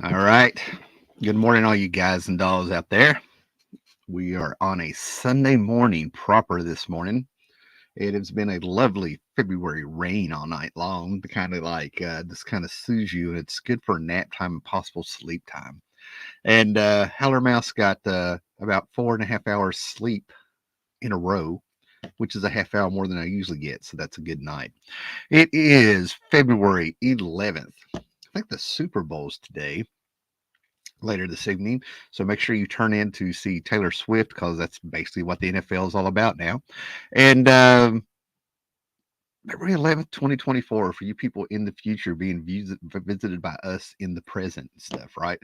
All right. Good morning, all you guys and dolls out there. We are on a Sunday morning proper this morning. It has been a lovely February rain all night long. The kind of just kind of soothes you, and it's good for nap time and possible sleep time. And Howler Mouse got about 4.5 hours sleep in a row, which is a half hour more than I usually get. So that's a good night. It is February 11th. I think the Super Bowl's today, later this evening. So make sure you turn in to see Taylor Swift because that's basically what the NFL is all about now. And February 11th, 2024, for you people in the future being visited by us in the present and stuff, right?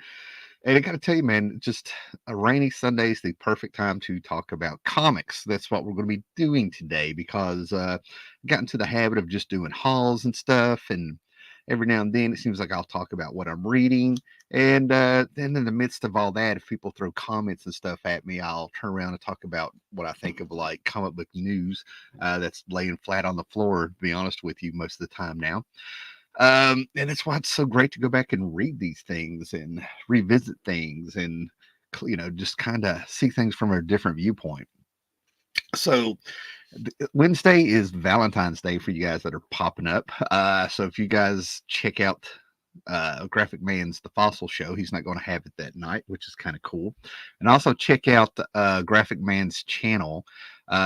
And I got to tell you, man, just a rainy Sunday is the perfect time to talk about comics. That's what we're going to be doing today because I've gotten to the habit of just doing hauls and stuff. And every now and then it seems like I'll talk about what I'm reading. And then in the midst of all that, if people throw comments and stuff at me, I'll turn around and talk about what I think of like comic book news that's laying flat on the floor, to be honest with you, most of the time now. And that's why it's so great to go back and read these things and revisit things and, just kind of see things from a different viewpoint. So, Wednesday is Valentine's Day for you guys that are popping up. So, if you guys check out Graphic Man's The Fossil Show, he's not going to have it that night, which is kind of cool. And also check out Graphic Man's channel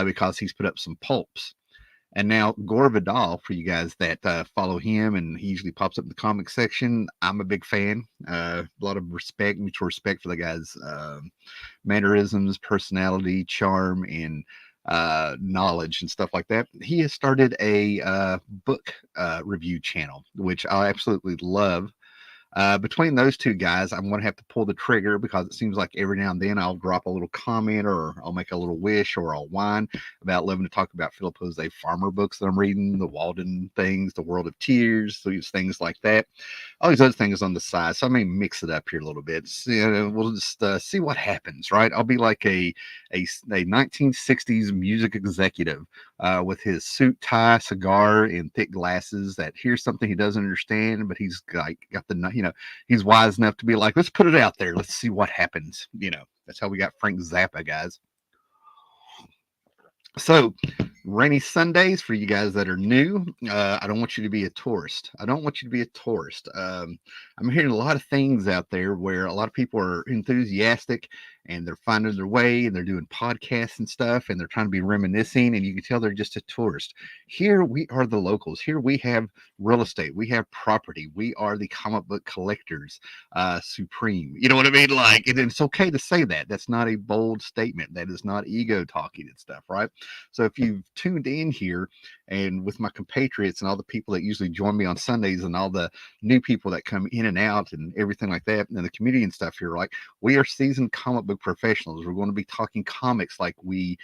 because he's put up some pulps. And now Gore Vidal, for you guys that follow him, and he usually pops up in the comic section. I'm a big fan. A lot of respect, mutual respect for the guy's mannerisms, personality, charm, and knowledge and stuff like that. He has started a book review channel, which I absolutely love. Between those two guys, I'm going to have to pull the trigger because it seems like every now and then I'll drop a little comment or I'll make a little wish or I'll whine about loving to talk about Philip Jose Farmer books that I'm reading, the Walden things, the World of Tears, these things like that. All these other things on the side. So I may mix it up here a little bit. So, we'll just see what happens, right? I'll be like a 1960s music executive with his suit, tie, cigar, and thick glasses that hears something he doesn't understand, but he's like got the he's wise enough to be like, let's put it out there, let's see what happens. That's how we got Frank Zappa, guys. So, rainy Sundays for you guys that are new. I don't want you to be a tourist. I don't want you to be a tourist. I'm hearing a lot of things out there where a lot of people are enthusiastic and they're finding their way and they're doing podcasts and stuff and they're trying to be reminiscing, and you can tell they're just a tourist. Here we are the locals. Here we have real estate. We have property. We are the comic book collectors supreme. You know what I mean? Like, and it's okay to say that. That's not a bold statement. That is not ego talking and stuff, right? So if you've tuned in here and with my compatriots and all the people that usually join me on Sundays and all the new people that come in and out and everything like that and the community and stuff here, like, we are seasoned comic book professionals. We're going to be talking comics like we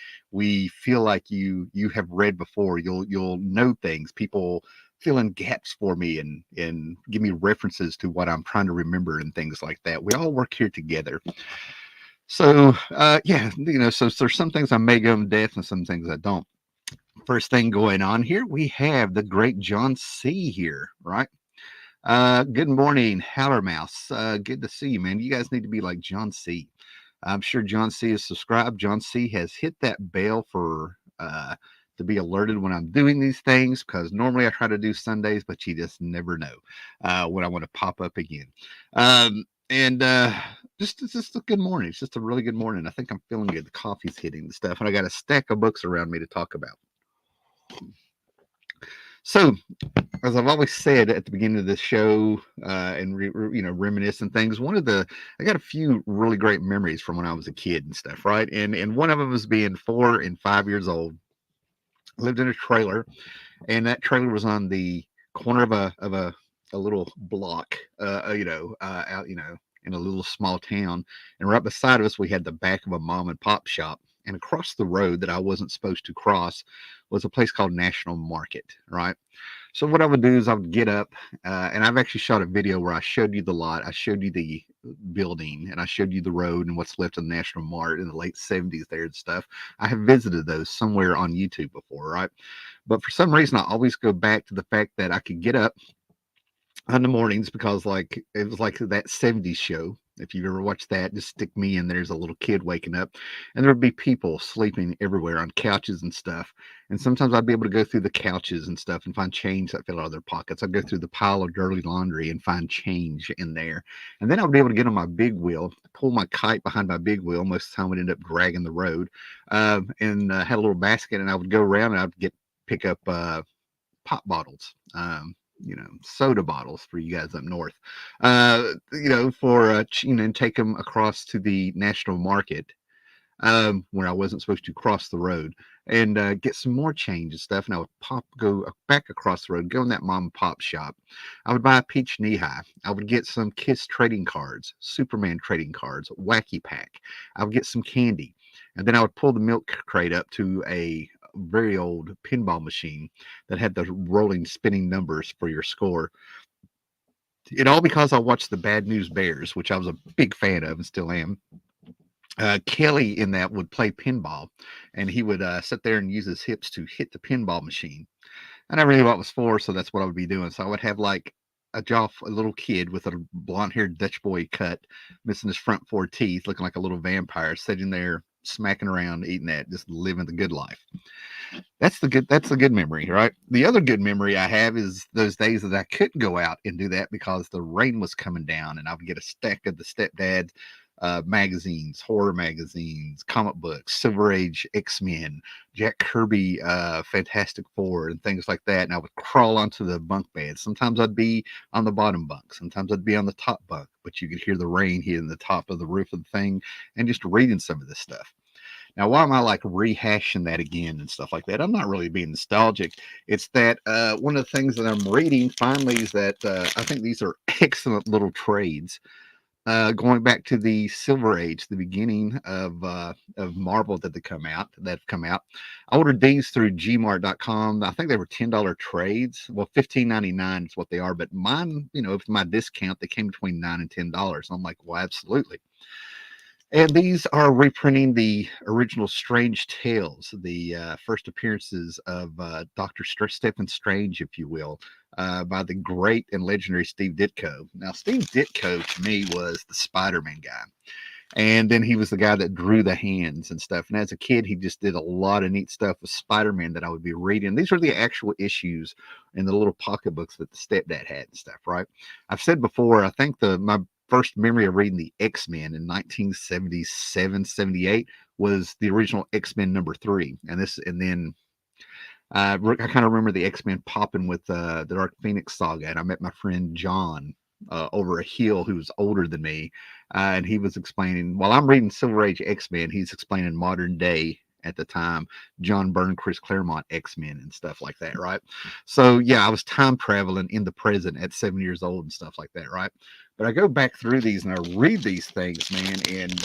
feel like you have read before. You'll know things. People fill in gaps for me and give me references to what I'm trying to remember and things like that. We all work here together. So, yeah, so there's some things I may go in depth and some things I don't. First thing going on here, we have the great John C. here, right? Good morning, Howlermouse. Good to see you, man. You guys need to be like John C. I'm sure John C. is subscribed. John C. has hit that bell for to be alerted when I'm doing these things because normally I try to do Sundays, but you just never know when I want to pop up again. And it's just a good morning. It's just a really good morning. I think I'm feeling good. The coffee's hitting the stuff, and I got a stack of books around me to talk about. So, as I've always said at the beginning of this show, and reminiscing things, I got a few really great memories from when I was a kid and stuff, right? And one of them was being 4 and 5 years old. I lived in a trailer, and that trailer was on the corner of a little block, out, in a little small town. And right beside of us, we had the back of a mom and pop shop. And across the road that I wasn't supposed to cross was a place called National Market, right? So what I would do is I would get up, and I've actually shot a video where I showed you the lot, I showed you the building, and I showed you the road and what's left of the National Mart in the late 70s there and stuff. I have visited those somewhere on YouTube before, right? But for some reason, I always go back to the fact that I could get up, on the mornings because like it was like that 70s show. If you've ever watched that, just stick me in. There's a little kid waking up, and there would be people sleeping everywhere on couches and stuff. And sometimes I'd be able to go through the couches and stuff and find change that fell out of their pockets. I'd go through the pile of dirty laundry and find change in there. And then I would be able to get on my big wheel, pull my kite behind my big wheel. Most of the time, would end up dragging the road, and had a little basket, and I would go around and I'd pick up pop bottles. Soda bottles for you guys up north, for, and take them across to the national market, where I wasn't supposed to cross the road, and get some more change and stuff. And I would go back across the road, go in that mom and pop shop. I would buy a peach knee high. I would get some Kiss trading cards, Superman trading cards, Wacky Pack. I would get some candy. And then I would pull the milk crate up to a very old pinball machine that had the rolling spinning numbers for your score. It all because I watched the Bad News Bears, which I was a big fan of and still am. Kelly in that would play pinball, and he would sit there and use his hips to hit the pinball machine. I never knew what it was for, so that's what I would be doing. So I would have like a little kid with a blonde-haired Dutch boy cut, missing his front four teeth, looking like a little vampire, sitting there smacking around, eating that, just living the good life. That's the good memory, right? The other good memory I have is those days that I couldn't go out and do that because the rain was coming down, and I would get a stack of the stepdad magazines, horror magazines, comic books, Silver Age X-Men, Jack Kirby, Fantastic Four, and things like that. And I would crawl onto the bunk bed. Sometimes I'd be on the bottom bunk. Sometimes I'd be on the top bunk, but you could hear the rain hitting the top of the roof of the thing and just reading some of this stuff. Now, why am I like rehashing that again and stuff like that? I'm not really being nostalgic. It's that one of the things that I'm reading finally is that I think these are excellent little trades. Going back to the Silver Age, the beginning of Marvel that have come out. I ordered these through gmart.com. I think they were $10 trades. Well, $15.99 is what they are, but mine, with my discount, they came between $9 and $10. I'm like, well, absolutely. And these are reprinting the original Strange Tales, the first appearances of Stephen Strange, if you will, by the great and legendary Steve Ditko. Now, Steve Ditko to me was the Spider-Man guy. And then he was the guy that drew the hands and stuff. And as a kid, he just did a lot of neat stuff with Spider-Man that I would be reading. These are the actual issues in the little pocketbooks that the stepdad had and stuff, right? I've said before, I think my first memory of reading the X-Men in 1977, 78 was the original X-Men #3. And then I kind of remember the X-Men popping with the Dark Phoenix saga, and I met my friend John over a hill who was older than me, and he was explaining while I'm reading Silver Age X-Men, he's explaining modern day at the time John Byrne, Chris Claremont X-Men and stuff like that, right? So yeah, I was time traveling in the present at 7 years old and stuff like that, right? But I go back through these and I read these things, man, and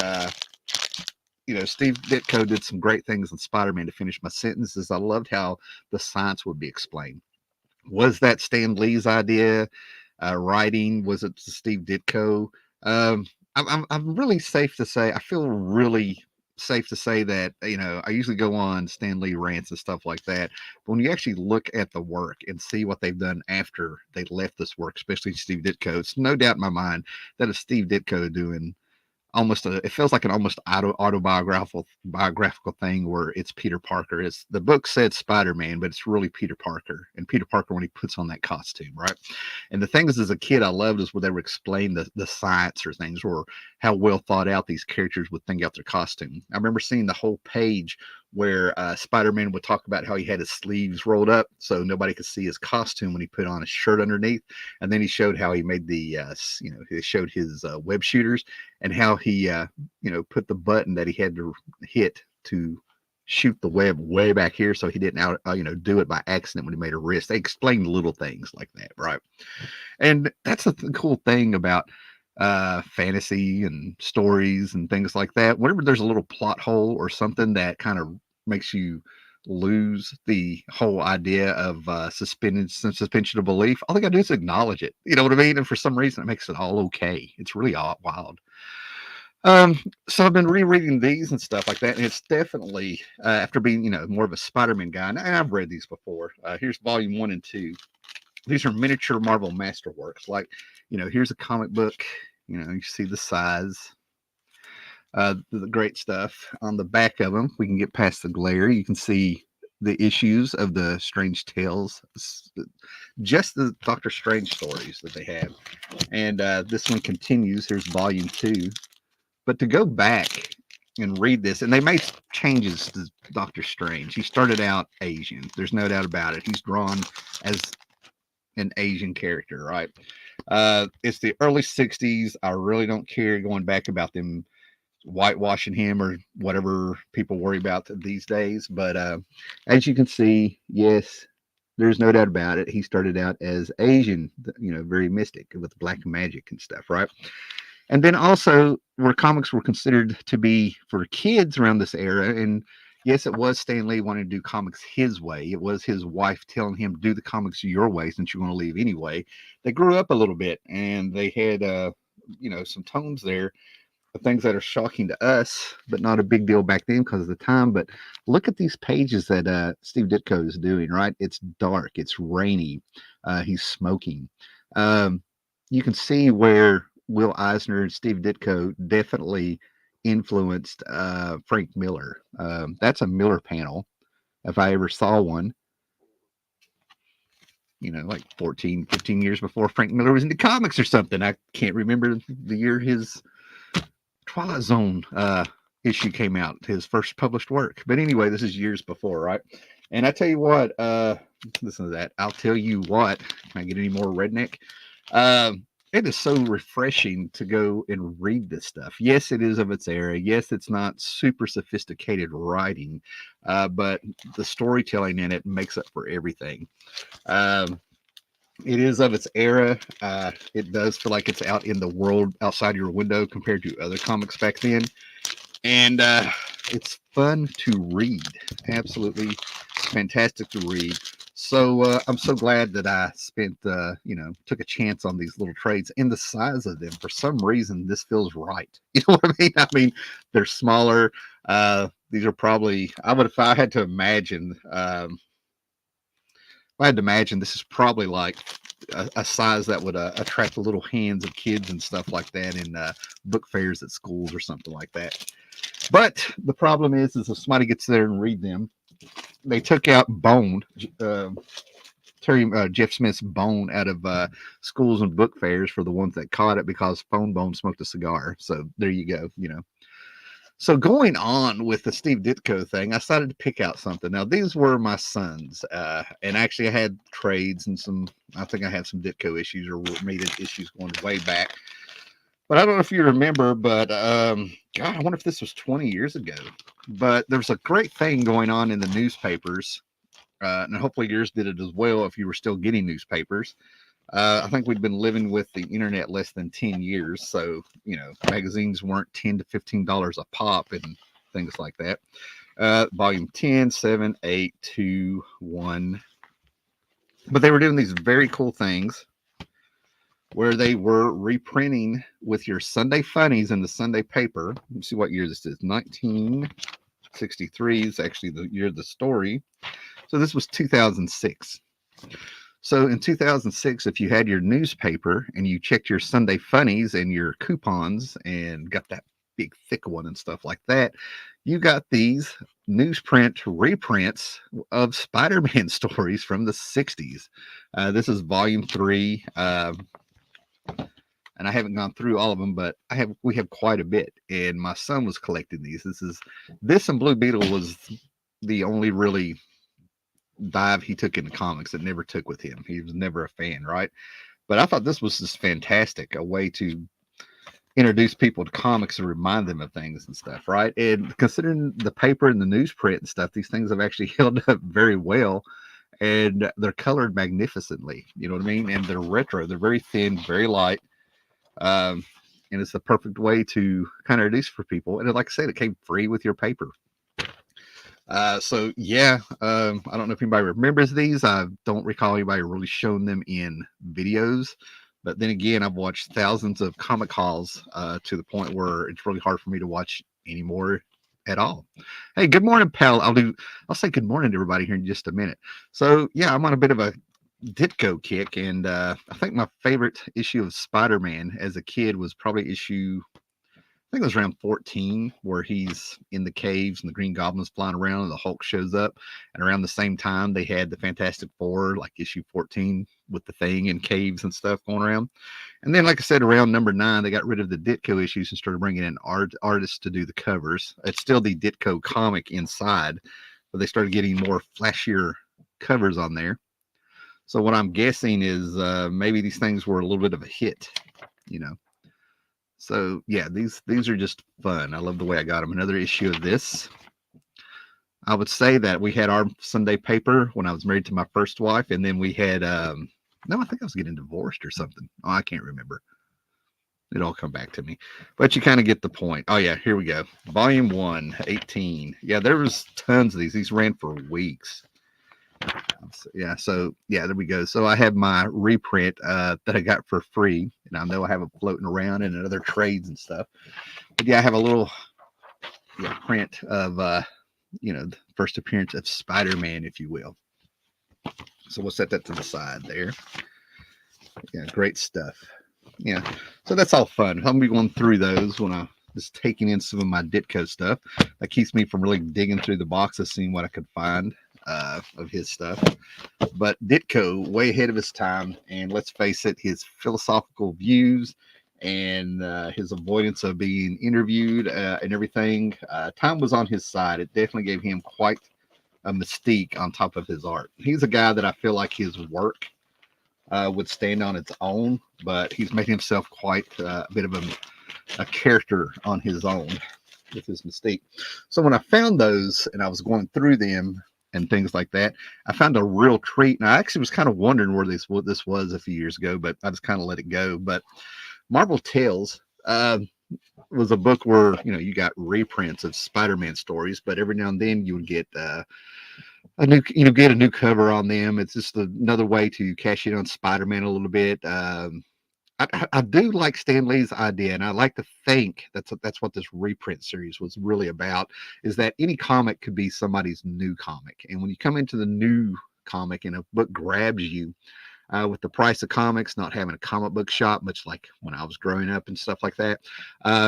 Steve Ditko did some great things in Spider-Man. To finish my sentences, I loved how the science would be explained. Was that Stan Lee's idea? Writing, was it Steve Ditko? Um, I'm really safe to say, I feel really safe to say that, I usually go on Stan Lee rants and stuff like that. But when you actually look at the work and see what they've done after they left this work, especially Steve Ditko, it's no doubt in my mind that is Steve Ditko doing it feels like an almost autobiographical thing where it's Peter Parker. It's the book said Spider-Man, but it's really Peter Parker, and Peter Parker when he puts on that costume, right? And the things as a kid I loved is where they would explain the science or things, or how well thought out these characters would think out their costume. I remember seeing the whole page where Spider-Man would talk about how he had his sleeves rolled up so nobody could see his costume when he put on his shirt underneath, and then he showed how he made he showed his web shooters, and how he put the button that he had to hit to shoot the web way back here so he didn't do it by accident when he made a wrist. They explained little things like that, right? And that's the cool thing about fantasy and stories and things like that. Whenever there's a little plot hole or something that kind of makes you lose the whole idea of suspension of belief, all they gotta do is acknowledge it. You know what I mean? And for some reason, it makes it all okay. It's really wild. So I've been rereading these and stuff like that, and it's definitely after being more of a Spider-Man guy, and I've read these before. Here's volume 1 and 2. These are miniature Marvel masterworks. Like, here's a comic book. You see the size, the great stuff on the back of them. We can get past the glare. You can see the issues of the Strange Tales, just the Doctor Strange stories that they have. And this one continues. Here's volume 2. But to go back and read this, and they made changes to Doctor Strange. He started out Asian. There's no doubt about it. He's drawn as an Asian character, right? It's the early 60s. I really don't care going back about them whitewashing him or whatever people worry about these days. But as you can see, yes, there's no doubt about it. He started out as Asian, very mystic with black magic and stuff, right? And then also, where comics were considered to be for kids around this era, and yes, it was Stan Lee wanting to do comics his way. It was his wife telling him, do the comics your way since you're going to leave anyway. They grew up a little bit, and they had, some tones there of things that are shocking to us, but not a big deal back then because of the time. But look at these pages that Steve Ditko is doing, right? It's dark. It's rainy. He's smoking. You can see where Will Eisner and Steve Ditko definitely influenced Frank Miller. That's a Miller panel, if I ever saw one. Like 14, 15 years before Frank Miller was into comics or something. I can't remember the year his Twilight Zone issue came out, his first published work. But anyway, this is years before, right? And I tell you what, listen to that. I'll tell you what. Can I get any more redneck? It is so refreshing to go and read this stuff. Yes, it is of its era. Yes, it's not super sophisticated writing, but the storytelling in it makes up for everything. It is of its era. It does feel like it's out in the world outside your window compared to other comics back then. And it's fun to read. Absolutely fantastic to read. So I'm so glad that I spent, took a chance on these little trades and the size of them. For some reason, this feels right. You know what I mean? I mean, they're smaller. These are probably, if I had to imagine, this is probably like a size that would attract the little hands of kids and stuff like that in book fairs at schools or something like that. But the problem is if somebody gets there and read them, they took out Bone, Jeff Smith's Bone out of schools and book fairs for the ones that caught it because Phone Bone smoked a cigar. So there you go, So going on with the Steve Ditko thing, I decided to pick out something. Now, these were my sons, and actually I had trades and I think I have some Ditko issues or related issues going way back. But I don't know if you remember, but God, I wonder if this was 20 years ago. But there's a great thing going on in the newspapers, and hopefully yours did it as well if you were still getting newspapers. I think we'd been living with the internet less than 10 years. So, magazines weren't $10 to $15 a pop and things like that. Volume 10, 7, 8, 2, 1. But they were doing these very cool things where they were reprinting with your Sunday funnies in the Sunday paper. Let me see what year this is. 1963 is actually the year of the story. So this was 2006. So in 2006, if you had your newspaper and you checked your Sunday funnies and your coupons and got that big thick one and stuff like that, you got these newsprint reprints of Spider-Man stories from the 60s. This is volume 3. And I haven't gone through all of them, but we have quite a bit. And my son was collecting these. This and Blue Beetle was the only really dive he took into comics that never took with him. He was never a fan, right? But I thought this was just fantastic, a way to introduce people to comics and remind them of things and stuff, right? And considering the paper and the newsprint and stuff, these things have actually held up very well. And they're colored magnificently, you know what I mean? And they're retro. They're very thin, very light. And it's the perfect way to kind of introduce for people. And like I said, it came free with your paper. So yeah, I don't know if anybody remembers these. I don't recall anybody really showing them in videos. But then again, I've watched thousands of comic hauls to the point where it's really hard for me to watch anymore at all. Hey, good morning, pal. I'll say good morning to everybody here in just a minute. So yeah, I'm on a bit of a Ditko kick, and I think my favorite issue of Spider-Man as a kid was probably issue, I think it was around 14, where he's in the caves and the Green Goblin's flying around and the Hulk shows up. And around the same time, they had the Fantastic Four, like issue 14, with the Thing in caves and stuff going around. And then, like I said, around number 9, they got rid of the Ditko issues and started bringing in artists to do the covers. It's still the Ditko comic inside, but they started getting more flashier covers on there. So what I'm guessing is maybe these things were a little bit of a hit, you know. So yeah, these are just fun. I love the way I got them. Another issue of this. I would say that we had our Sunday paper when I was married to my first wife, and then we had no, I think I was getting divorced or something. Oh, I can't remember. It all come back to me, but you kind of get the point. Oh yeah, here we go. Volume 1, 18. Yeah, there was tons of these. These ran for weeks. Yeah, so yeah, there we go. So I have my reprint that I got for free, and I know I have it floating around in other trades and stuff. But yeah, I have a little print of the first appearance of Spider-Man, if you will. So we'll set that to the side there. Yeah, great stuff. Yeah, so that's all fun. I'll be going through those when I was taking in some of my Ditko stuff. That keeps me from really digging through the boxes, seeing what I could find of his stuff. But Ditko, way ahead of his time, and let's face it, his philosophical views and his avoidance of being interviewed and everything, time was on his side. It definitely gave him quite a mystique on top of his art. He's a guy that I feel like his work would stand on its own, but he's made himself quite a bit of a character on his own with his mystique. So when I found those and I was going through them and things like that, I found a real treat. And I actually was kind of wondering what this was a few years ago, but I just kind of let it go. But Marvel Tales was a book where you got reprints of Spider-Man stories, but every now and then you would get a new cover on them. It's just another way to cash in on Spider-Man a little bit. I do like Stan Lee's idea, and I like to think that's what this reprint series was really about, is that any comic could be somebody's new comic. And when you come into the new comic and a book grabs you, with the price of comics, not having a comic book shop, much like when I was growing up and stuff like that,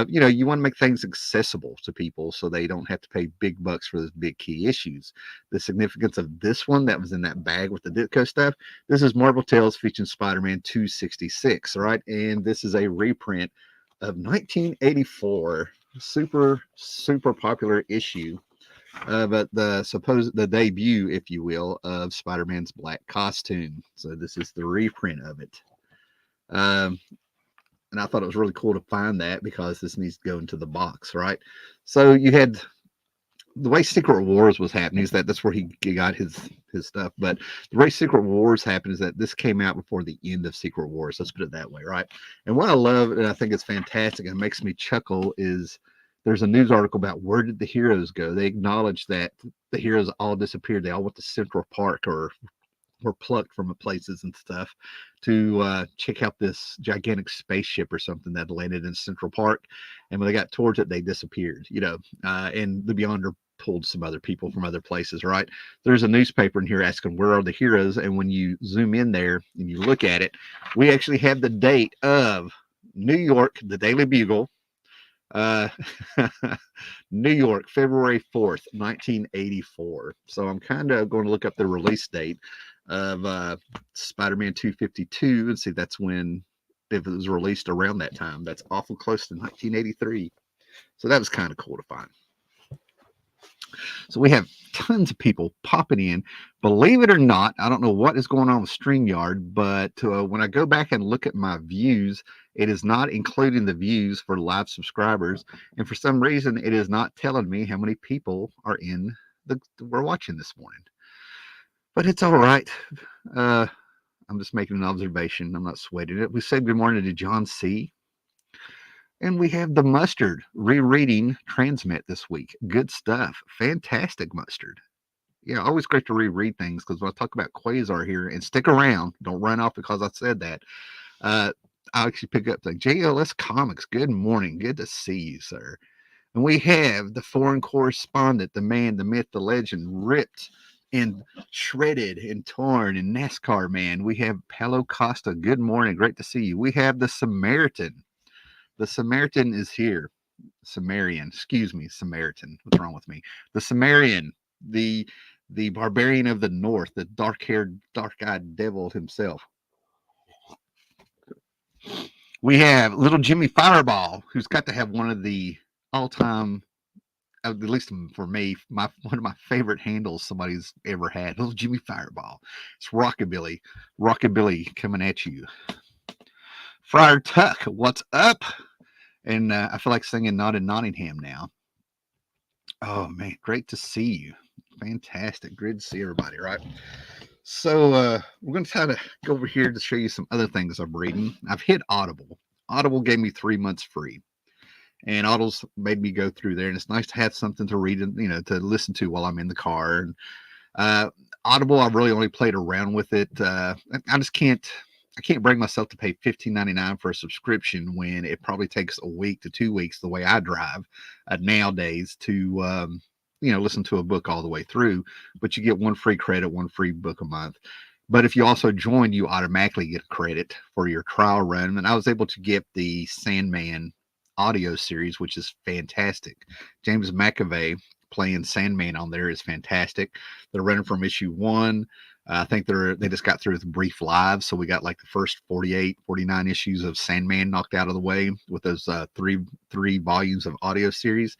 you want to make things accessible to people so they don't have to pay big bucks for those big key issues. The significance of this one that was in that bag with the Ditko stuff, this is Marvel Tales featuring Spider-Man 266, right? And this is a reprint of 1984, super popular issue. But the debut, if you will, of Spider-Man's black costume. So this is the reprint of it. And I thought it was really cool to find that, because this needs to go into the box, right? So you had the way Secret Wars was happening is that's where he got his stuff. But the way Secret Wars happened is that this came out before the end of Secret Wars. Let's put it that way, right? And what I love, and I think it's fantastic and it makes me chuckle, is there's a news article about where did the heroes go. They acknowledge that the heroes all disappeared. They all went to Central Park or were plucked from places and stuff to check out this gigantic spaceship or something that landed in Central Park. And when they got towards it, they disappeared, and the Beyonder pulled some other people from other places, right? There's a newspaper in here asking, where are the heroes? And when you zoom in there and you look at it, we actually have the date of New York, the Daily Bugle, New York, February 4th, 1984. So I'm kind of going to look up the release date of Spider-Man 252 and see that's when, if it was released around that time. That's awful close to 1983. So that was kind of cool to find. So we have tons of people popping in. Believe it or not, I don't know what is going on with StreamYard, but when I go back and look at my views, it is not including the views for live subscribers. And for some reason, it is not telling me how many people are we're watching this morning. But it's all right. I'm just making an observation. I'm not sweating it. We said good morning to John C. And we have the Mustard rereading Transmit this week. Good stuff. Fantastic Mustard. Yeah, always great to reread things, because when I talk about Quasar here, and stick around, don't run off because I said that, I'll actually pick up like JLS Comics. Good morning. Good to see you, sir. And we have the foreign correspondent, the man, the myth, the legend, Ripped and shredded and torn and NASCAR man. We have Paulo Costa. Good morning. Great to see you. We have the Samaritan. The Samaritan is here. Sumerian. Excuse me, Samaritan. What's wrong with me? The Sumerian. The the barbarian of the north, the dark-haired, dark-eyed devil himself. We have little Jimmy Fireball, who's got to have one of the all-time, at least for me, one of my favorite handles somebody's ever had. Little Jimmy Fireball. It's rockabilly, rockabilly coming at you. Friar Tuck, what's up? And I feel like singing "Not in Nottingham" now. Oh man, great to see you. Fantastic, great to see everybody. Right. So we're going to try to go over here to show you some other things I'm reading. I've hit Audible. Audible gave me 3 months free, and Audible's made me go through there. And it's nice to have something to read and to listen to while I'm in the car. And uh, Audible, I've really only played around with it. I just can't. I can't bring myself to pay $15.99 for a subscription when it probably takes a week to 2 weeks the way I drive nowadays to listen to a book all the way through. But you get one free credit, one free book a month. But if you also join, you automatically get a credit for your trial run. And I was able to get the Sandman audio series, which is fantastic. James McAvoy playing Sandman on there is fantastic. They're running from issue 1. I think they just got through with Brief Live, so we got like the first 48, 49 issues of Sandman knocked out of the way with those three volumes of audio series.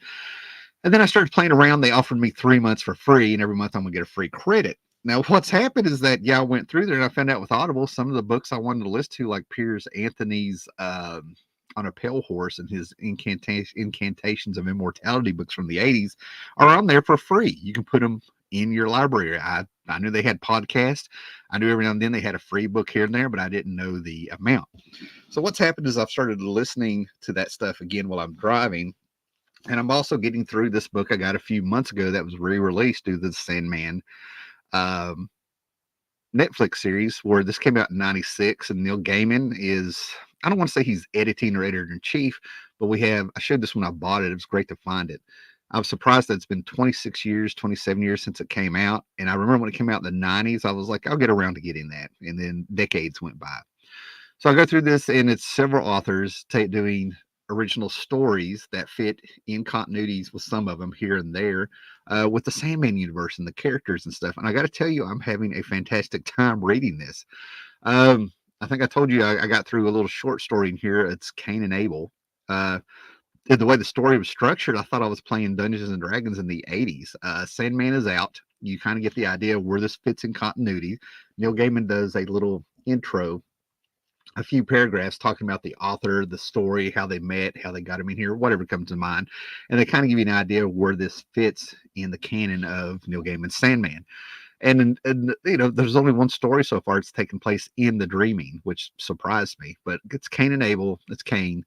And then I started playing around. They offered me 3 months for free, and every month I'm going to get a free credit. Now, what's happened is that, I went through there, and I found out with Audible, some of the books I wanted to listen to, like Piers Anthony's On a Pale Horse and his Incantations of Immortality books from the 80s, are on there for free. You can put them in your library. I knew they had podcasts. I knew every now and then they had a free book here and there, but I didn't know the amount. So what's happened is I've started listening to that stuff again while I'm driving. And I'm also getting through this book I got a few months ago that was re-released due to the Sandman Netflix series, where this came out in 96, and Neil Gaiman is, I don't want to say he's editing or editor-in-chief, but I showed this when I bought it. It was great to find it. I was surprised that it's been 26 years, 27 years since it came out. And I remember when it came out in the 90s, I was like, I'll get around to getting that. And then decades went by. So I go through this, and it's several authors doing original stories that fit in continuities with some of them here and there with the Sandman universe and the characters and stuff. And I got to tell you, I'm having a fantastic time reading this. I think I told you I got through a little short story in here. It's Cain and Abel. The way the story was structured, I thought I was playing Dungeons and Dragons in the 80s. Sandman is out. You kind of get the idea of where this fits in continuity. Neil Gaiman does a little intro, a few paragraphs talking about the author, the story, how they met, how they got him in here, whatever comes to mind. And they kind of give you an idea of where this fits in the canon of Neil Gaiman's Sandman. And there's only one story so far. It's taken place in the dreaming, which surprised me. But it's Cain and Abel. It's Cain.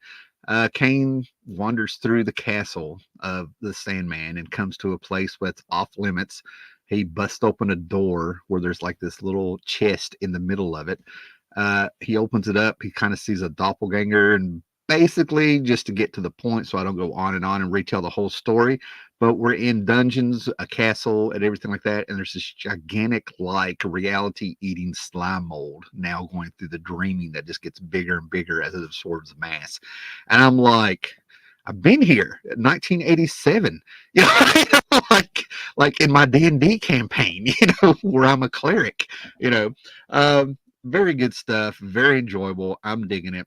Cain wanders through the castle of the Sandman and comes to a place that's off limits. He busts open a door where there's like this little chest in the middle of it. He opens it up. He kind of sees a doppelganger, and basically, just to get to the point so I don't go on and retell the whole story, but we're in dungeons, a castle, and everything like that, and there's this gigantic, like, reality-eating slime mold now going through the dreaming that just gets bigger and bigger as it absorbs mass. And I'm like, I've been here in 1987, like in my D&D campaign, where I'm a cleric, very good stuff, very enjoyable. I'm digging it.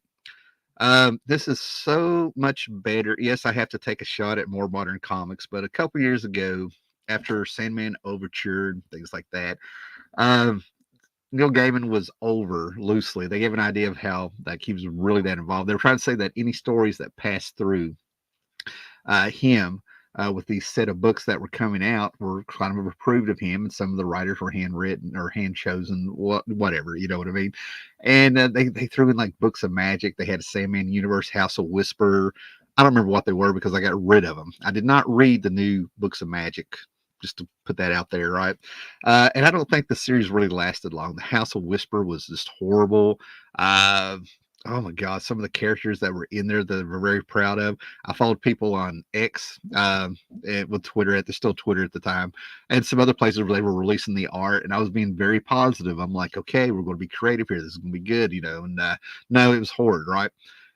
This is so much better. Yes, I have to take a shot at more modern comics, but a couple years ago, after Sandman Overture and things like that, Neil Gaiman was over loosely. They gave an idea of how he was really that involved. They were trying to say that any stories that passed through him with these set of books that were coming out were kind of approved of him, and some of the writers were handwritten or hand chosen, whatever, you know what I mean? And they threw in like books of magic. They had a Sandman Universe, House of Whisper. I don't remember what they were because I got rid of them. I did not read the new books of magic, just to put that out there, right? And I don't think the series really lasted long. The House of Whisper was just horrible. Oh my God, some of the characters that were in there that we're very proud of. I followed people on X, with Twitter at, there's still Twitter at the time, and some other places where they were releasing the art, and I was being very positive. I'm like, okay, we're going to be creative here. This is going to be good, and no, it was horrid, right?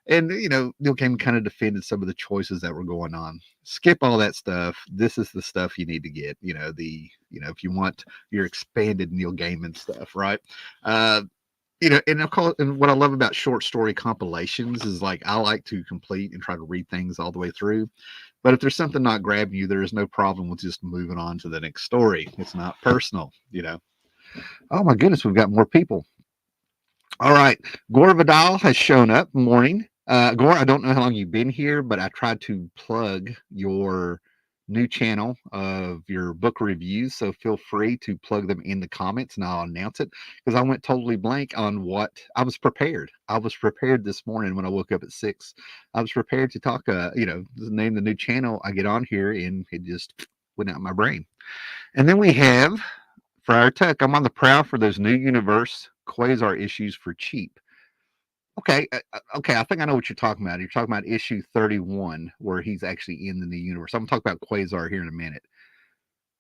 And Neil Gaiman kind of defended some of the choices that were going on. Skip all that stuff. This is the stuff you need to get. If you want your expanded Neil Gaiman stuff, right? Uh, and of course, and what I love about short story compilations is like I like to complete and try to read things all the way through. But if there's something not grabbing you, there is no problem with just moving on to the next story. It's not personal. Oh my goodness, we've got more people. All right. Gore Vidal has shown up. Morning. Gore, I don't know how long you've been here, but I tried to plug your new channel of your book reviews. So feel free to plug them in the comments and I'll announce it because I went totally blank on what I was prepared. I was prepared this morning when I woke up at 6. I was prepared to talk, name the new channel. I get on here and it just went out of my brain. And then we have Friar Tuck. I'm on the prowl for those new universe Quasar issues for cheap. Okay, okay. I think I know what you're talking about. You're talking about issue 31, where he's actually in the new universe. I'm gonna talk about Quasar here in a minute.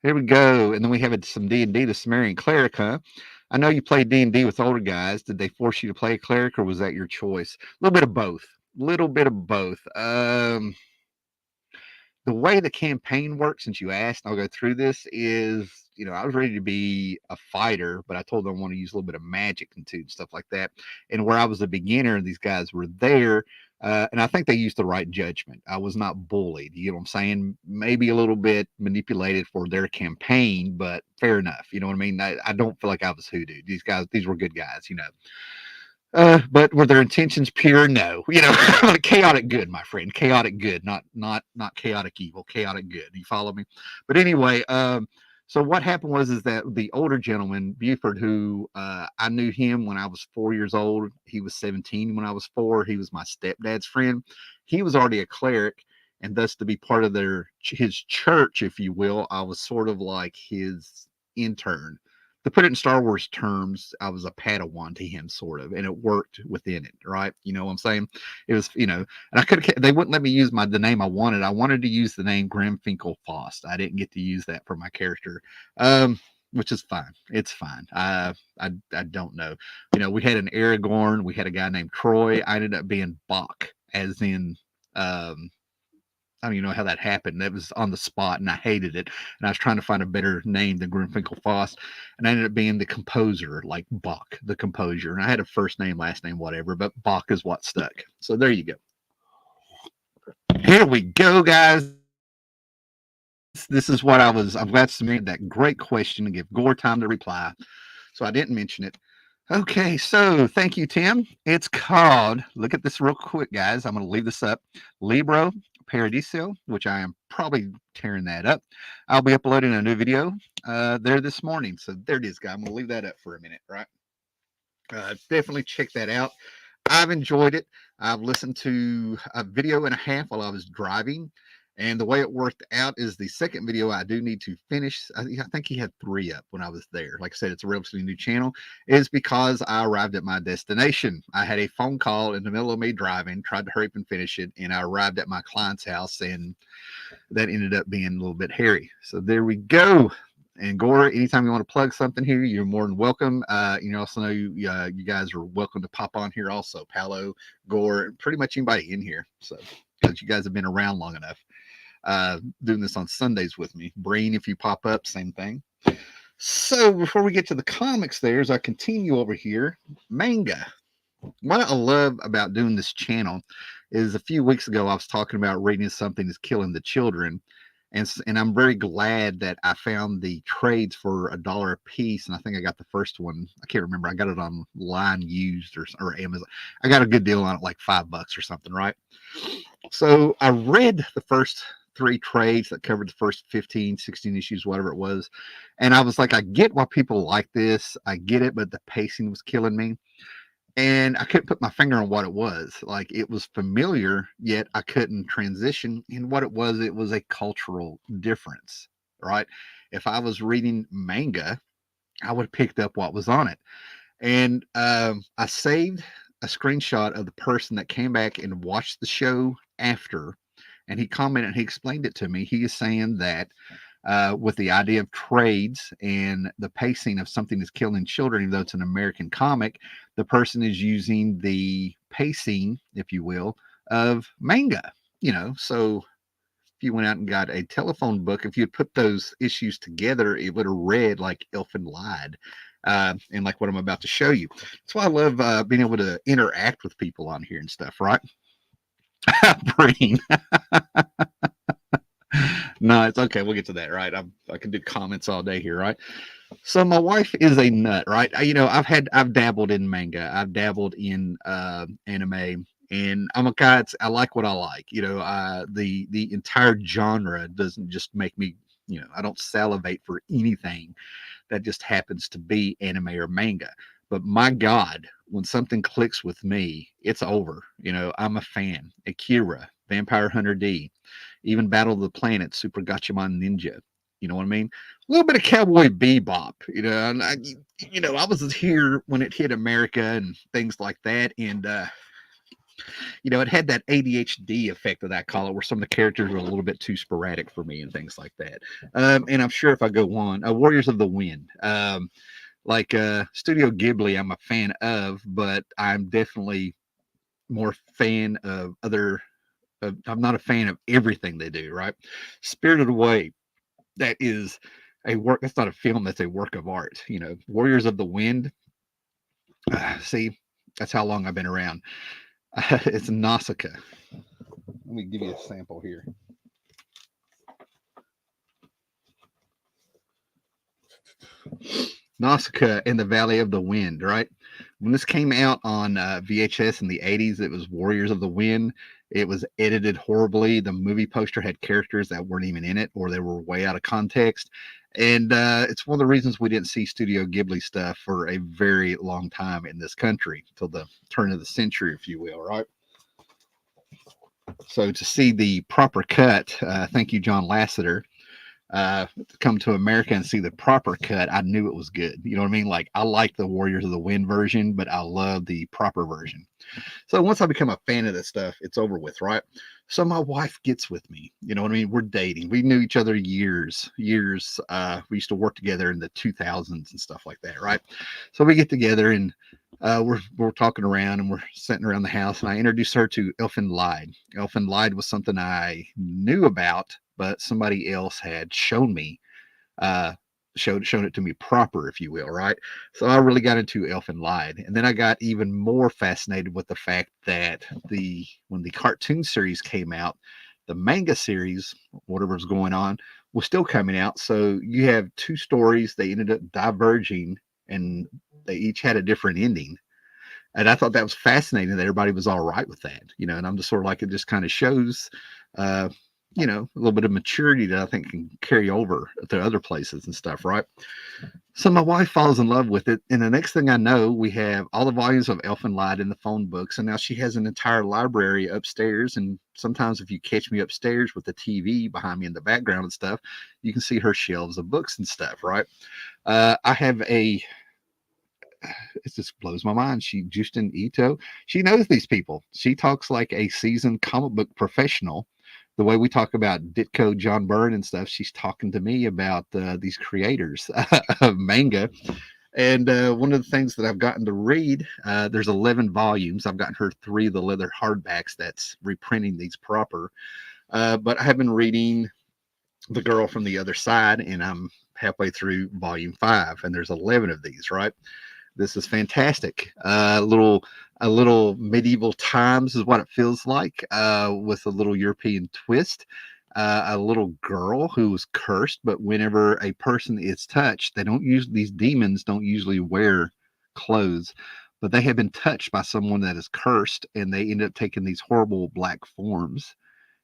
Here we go, and then we have some D&D, the Sumerian cleric, huh? I know you played D&D with older guys. Did they force you to play a cleric, or was that your choice? A little bit of both. Little bit of both. The way the campaign works, since you asked, I'll go through this, is I was ready to be a fighter, but I told them I want to use a little bit of magic and stuff like that. And where I was a beginner, these guys were there, and I think they used the right judgment. I was not bullied. You know what I'm saying? Maybe a little bit manipulated for their campaign, but fair enough. You know what I mean? I don't feel like I was hoodooed. These were good guys. But were their intentions pure? No. Chaotic good, my friend. Chaotic good, not chaotic evil. Chaotic good. You follow me? But anyway, so what happened is that the older gentleman, Buford, who I knew him when I was 4 years old. He was 17 when I was 4. He was my stepdad's friend. He was already a cleric, and thus to be part of his church, if you will, I was sort of like his intern. To put it in Star Wars terms, I was a Padawan to him, sort of, and it worked within it, right? You know what I'm saying? It was, and I they wouldn't let me use the name I wanted. I wanted to use the name Grimfinkel Faust. I didn't get to use that for my character, which is fine. It's fine. I don't know. We had an Aragorn. We had a guy named Troy. I ended up being Bach, as in, I don't even know how that happened. That was on the spot, and I hated it. And I was trying to find a better name than Grimfinkel Faust, and I ended up being the composer, like Bach, the composer. And I had a first name, last name, whatever, but Bach is what stuck. So there you go. Here we go, guys. This is what I'm glad submitted that great question to give Gore time to reply. So I didn't mention it. Okay, so thank you, Tim. It's called, look at this real quick, guys. I'm going to leave this up. Libro Paradiso, which I am probably tearing that up. I'll be uploading a new video there this morning. So there it is, guys. I'm going to leave that up for a minute, right? Definitely check that out. I've enjoyed it. I've listened to a video and a half while I was driving. And the way it worked out is the second video I do need to finish. I think he had 3 up when I was there. Like I said, it's a relatively new channel. Is because I arrived at my destination. I had a phone call in the middle of me driving, tried to hurry up and finish it, and I arrived at my client's house, and that ended up being a little bit hairy. So there we go. And Gore, anytime you want to plug something here, you're more than welcome. Also know you guys are welcome to pop on here also. Paolo, Gore, pretty much anybody in here. So because you guys have been around long enough. Doing this on Sundays with me. Brain, if you pop up, same thing. So before we get to the comics there, as I continue over here, manga. What I love about doing this channel is a few weeks ago I was talking about reading something that's killing the children. And I'm very glad that I found the trades for $1 a piece. And I think I got the first one. I can't remember. I got it online used or Amazon. I got a good deal on it, like $5 or something, right? So I read the first 3 trades that covered the first 15, 16 issues, whatever it was. And I was like, I get why people like this. I get it, but the pacing was killing me. And I couldn't put my finger on what it was. Like, it was familiar, yet I couldn't transition. And what it was a cultural difference, right? If I was reading manga, I would have picked up what was on it. And I saved a screenshot of the person that came back and watched the show after, and he commented, he explained it to me. He is saying that with the idea of trades and the pacing of something that's killing children, even though it's an American comic, the person is using the pacing, if you will, of manga. So if you went out and got a telephone book, if you had put those issues together, it would have read like Elfin Lied. And like what I'm about to show you. That's why I love being able to interact with people on here and stuff, right? Brain. No, it's okay. We'll get to that, right? I can do comments all day here, right? So my wife is a nut, right? I've dabbled in manga, I've dabbled in anime, and I'm a guy. I like what I like. The entire genre doesn't just make me. I don't salivate for anything that just happens to be anime or manga. But my God, when something clicks with me, it's over. I'm a fan. Akira, Vampire Hunter D, even Battle of the Planet, Super Gatchaman Ninja. You know what I mean? A little bit of Cowboy Bebop. And I was here when it hit America and things like that, and it had that ADHD effect that I call it, where some of the characters are a little bit too sporadic for me and things like that. And I'm sure if I go on, Warriors of the Wind, like Studio Ghibli, I'm a fan of, but I'm definitely more fan of other. I'm not a fan of everything they do. Right? Spirited Away, that is a work. That's not a film. That's a work of art. Warriors of the Wind. See, that's how long I've been around. It's Nausicaa. Let me give you a sample here. Nausicaa in the Valley of the Wind, right? When this came out on VHS in the 80s, it was Warriors of the Wind. It was edited horribly. The movie poster had characters that weren't even in it, or they were way out of context. And it's one of the reasons we didn't see Studio Ghibli stuff for a very long time in this country, till the turn of the century, if you will, right? So to see the proper cut, thank you, John Lasseter, come to America and see the proper cut, I knew it was good. You know what I mean? Like, I like the Warriors of the Wind version, but I love the proper version. So once I become a fan of this stuff, it's over with, right? So my wife gets with me. You know what I mean? We're dating. We knew each other years. We used to work together in the 2000s and stuff like that, right? So we get together and we're talking around and we're sitting around the house, and I introduced her to Elfin Lied. Elfin Lied was something I knew about, but somebody else had shown me, shown it to me proper, if you will, right? So I really got into Elfin Lied, and then I got even more fascinated with the fact that when the cartoon series came out, the manga series, whatever's going on, was still coming out. So you have two stories. They ended up diverging, and they each had a different ending. And I thought that was fascinating that everybody was all right with that, and I'm just sort of like, it just kind of shows, uh, a little bit of maturity that I think can carry over to other places and stuff, right? So my wife falls in love with it, and the next thing I know, we have all the volumes of Elfin Lied in the phone books, and now she has an entire library upstairs. And sometimes if you catch me upstairs with the TV behind me in the background and stuff, you can see her shelves of books and stuff, right? I have it just blows my mind. Justin Ito, she knows these people. She talks like a seasoned comic book professional. The way we talk about Ditko, John Byrne, and stuff, she's talking to me about these creators of manga. And one of the things that I've gotten to read, there's 11 volumes. I've gotten her 3 of the leather hardbacks that's reprinting these proper. But I have been reading The Girl from the Other Side, and I'm halfway through volume 5, and there's 11 of these, right? This is fantastic. A little medieval times is what it feels like, with a little European twist. A little girl who was cursed, but whenever a person is touched, these demons don't usually wear clothes, but they have been touched by someone that is cursed, and they end up taking these horrible black forms.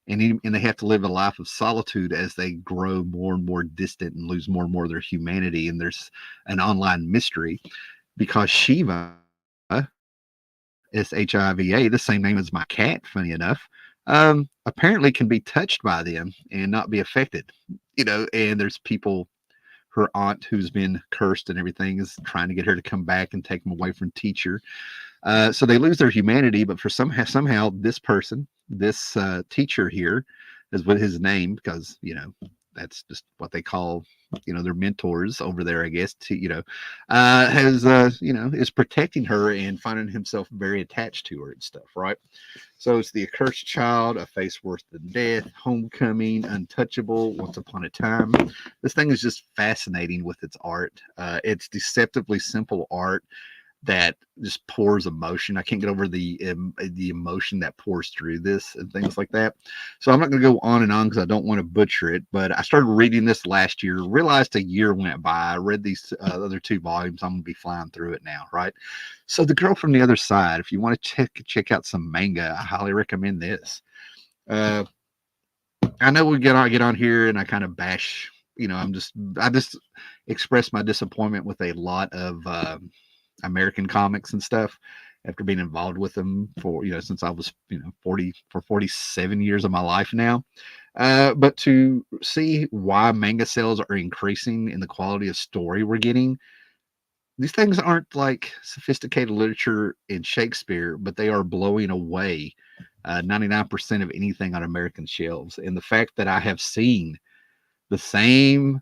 And they have to live a life of solitude as they grow more and more distant and lose more and more of their humanity. And there's an online mystery, because Shiva, Shiva, the same name as my cat, funny enough, apparently can be touched by them and not be affected. And there's people, her aunt who's been cursed and everything is trying to get her to come back and take them away from teacher. So they lose their humanity, but for somehow this person, this teacher here, is what his name, because that's just what they call their mentors over there, I guess. Has is protecting her and finding himself very attached to her and stuff, right? So it's the accursed child, a face worse than death, homecoming, untouchable, once upon a time. This thing is just fascinating with its art. It's deceptively simple art that just pours emotion. I can't get over the emotion that pours through this and things like that. So I'm not going to go on and on because I don't want to butcher it. But I started reading this last year. Realized a year went by. I read these other two volumes. I'm going to be flying through it now, right? So The Girl from the Other Side. If you want to check out some manga, I highly recommend this. I know we get on here and I kind of bash. I just express my disappointment with a lot of American comics and stuff after being involved with them for since I was 47 years of my life now. But to see why manga sales are increasing in the quality of story we're getting, these things aren't like sophisticated literature in Shakespeare, but they are blowing away 99% of anything on American shelves. And the fact that I have seen the same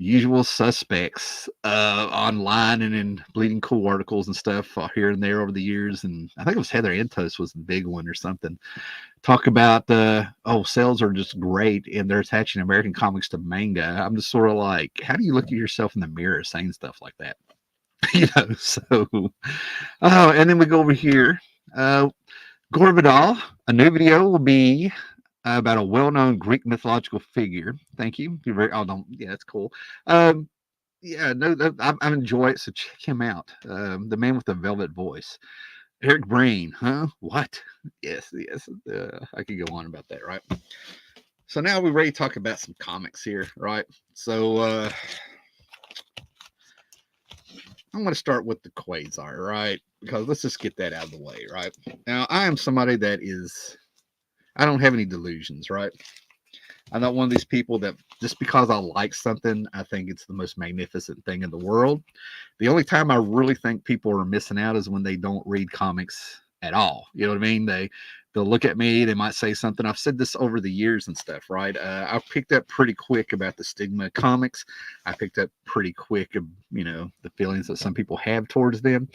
usual suspects online and in Bleeding Cool articles and stuff here and there over the years. And I think it was Heather Antos was the big one or something. Talk about sales are just great and they're attaching American comics to manga. I'm just sort of like, how do you look at yourself in the mirror saying stuff like that? So, and then we go over here. Gorvidal, a new video will be about a well-known Greek mythological figure. Thank you. You're very. Oh, don't. Yeah, that's cool. Yeah, no, I enjoy it. So check him out. The man with the velvet voice, Eric Brain. Huh? What? Yes, yes. I could go on about that, right? So now we're ready to talk about some comics here, right? So I'm going to start with the Quasar, right? Because let's just get that out of the way, right? Now, I am somebody that is. I don't have any delusions, right? I'm not one of these people that just because I like something, I think it's the most magnificent thing in the world. The only time I really think people are missing out is when they don't read comics at all. You know what I mean? They'll look at me, they might say something. I've said this over the years and stuff, right? I picked up pretty quick about the stigma of comics. I picked up pretty quick, the feelings that some people have towards them.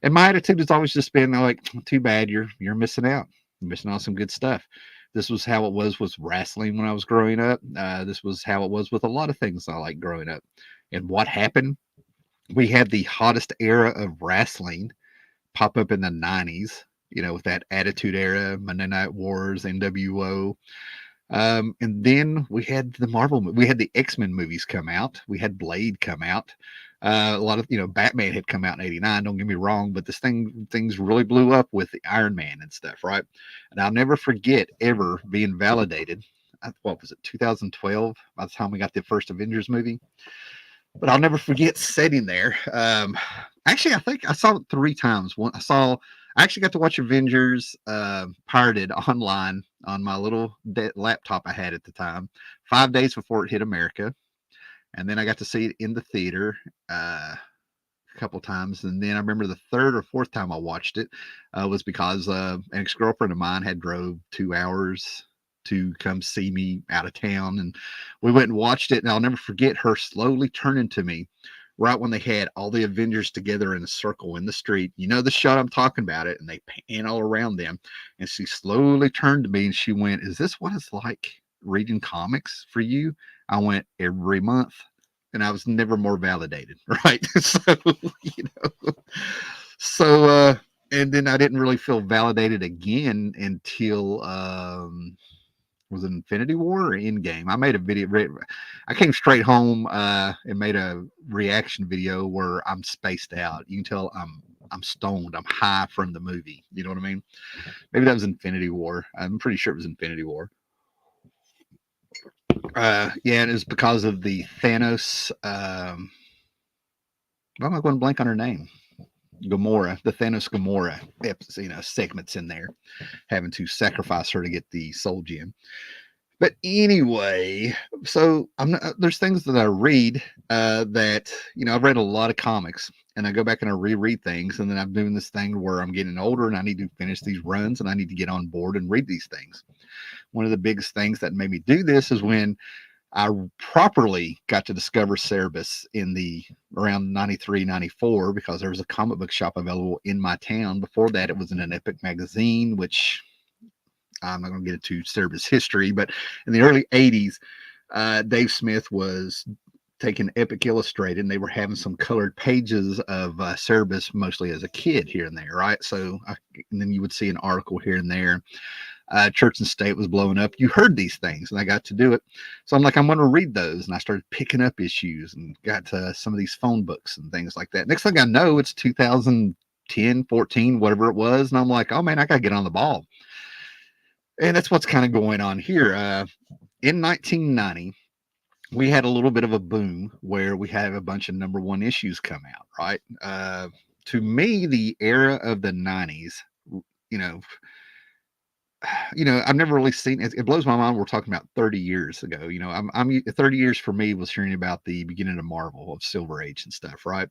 And my attitude has always just been like, too bad, you're missing out. You're missing out on some good stuff. This was how it was with wrestling when I was growing up. This was how it was with a lot of things I like growing up. And what happened? We had the hottest era of wrestling pop up in the 90s, with that Attitude Era, Monday Night Wars, NWO. And then we had we had the X-Men movies come out. We had Blade come out. A lot of, Batman had come out in 89. Don't get me wrong, but things really blew up with the Iron Man and stuff, right? And I'll never forget ever being validated. What was it, 2012? By the time we got the first Avengers movie. But I'll never forget sitting there. Actually, I think I saw it 3 times. I actually got to watch Avengers pirated online on my little laptop I had at the time, 5 days before it hit America. And then I got to see it in the theater a couple times. And then I remember the third or fourth time I watched it was because an ex-girlfriend of mine had drove 2 hours to come see me out of town. And we went and watched it. And I'll never forget her slowly turning to me right when they had all the Avengers together in a circle in the street. You know the shot I'm talking about it. And they pan all around them. And she slowly turned to me and she went, "Is this what it's like reading comics for you?" I went, "Every month." And I was never more validated, right? So and then I didn't really feel validated again until was it Infinity War or Endgame? I made a video. I came straight home and made a reaction video where I'm spaced out. You can tell I'm stoned. I'm high from the movie. You know what I mean? Maybe that was Infinity War. I'm pretty sure it was Infinity War. Yeah, and it was because of the Thanos. Why am I going blank on her name? Gamora, the Thanos Gamora, segments in there, having to sacrifice her to get the soul gem. But anyway, so I'm not, there's things that I read that I've read a lot of comics, and I go back and I reread things, and then I'm doing this thing where I'm getting older and I need to finish these runs and I need to get on board and read these things. One of the biggest things that made me do this is when I properly got to discover Cerebus in the around 93, 94, because there was a comic book shop available in my town. Before that, it was in an Epic magazine, which I'm not going to get into Cerebus history, but in the early 80s, Dave Smith was taking Epic Illustrated, and they were having some colored pages of Cerebus, mostly as a kid here and there, right? So, and then you would see an article here and there. Church and State was blowing up. You heard these things, and I got to do it. So I'm like, I'm going to read those, and I started picking up issues and got to some of these phone books and things like that. Next thing I know, it's 2010, 14, whatever it was, and I'm like, oh man, I got to get on the ball. And that's what's kind of going on here. In 1990, we had a little bit of a boom where we had a bunch of #1 issues come out, right? To me, the era of the 90s, you know, I've never really seen it. It blows my mind. We're talking about 30 years ago. I'm 30 years for me was hearing about the beginning of Marvel, of Silver Age and stuff, right?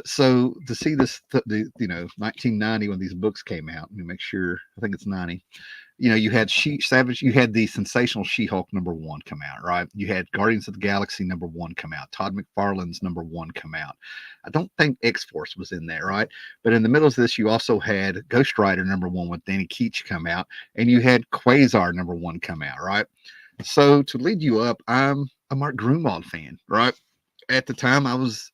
So to see this, 1990 when these books came out, let me make sure. I think it's 90. You had Savage, you had the sensational She-Hulk #1 come out, right? You had Guardians of the Galaxy #1 come out, Todd McFarlane's #1 come out. I don't think X-Force was in there, right? But in the middle of this, you also had Ghost Rider #1 with Danny Keach come out, and you had Quasar #1 come out, right? So to lead you up, I'm a Mark Gruenwald fan, right? At the time, I was,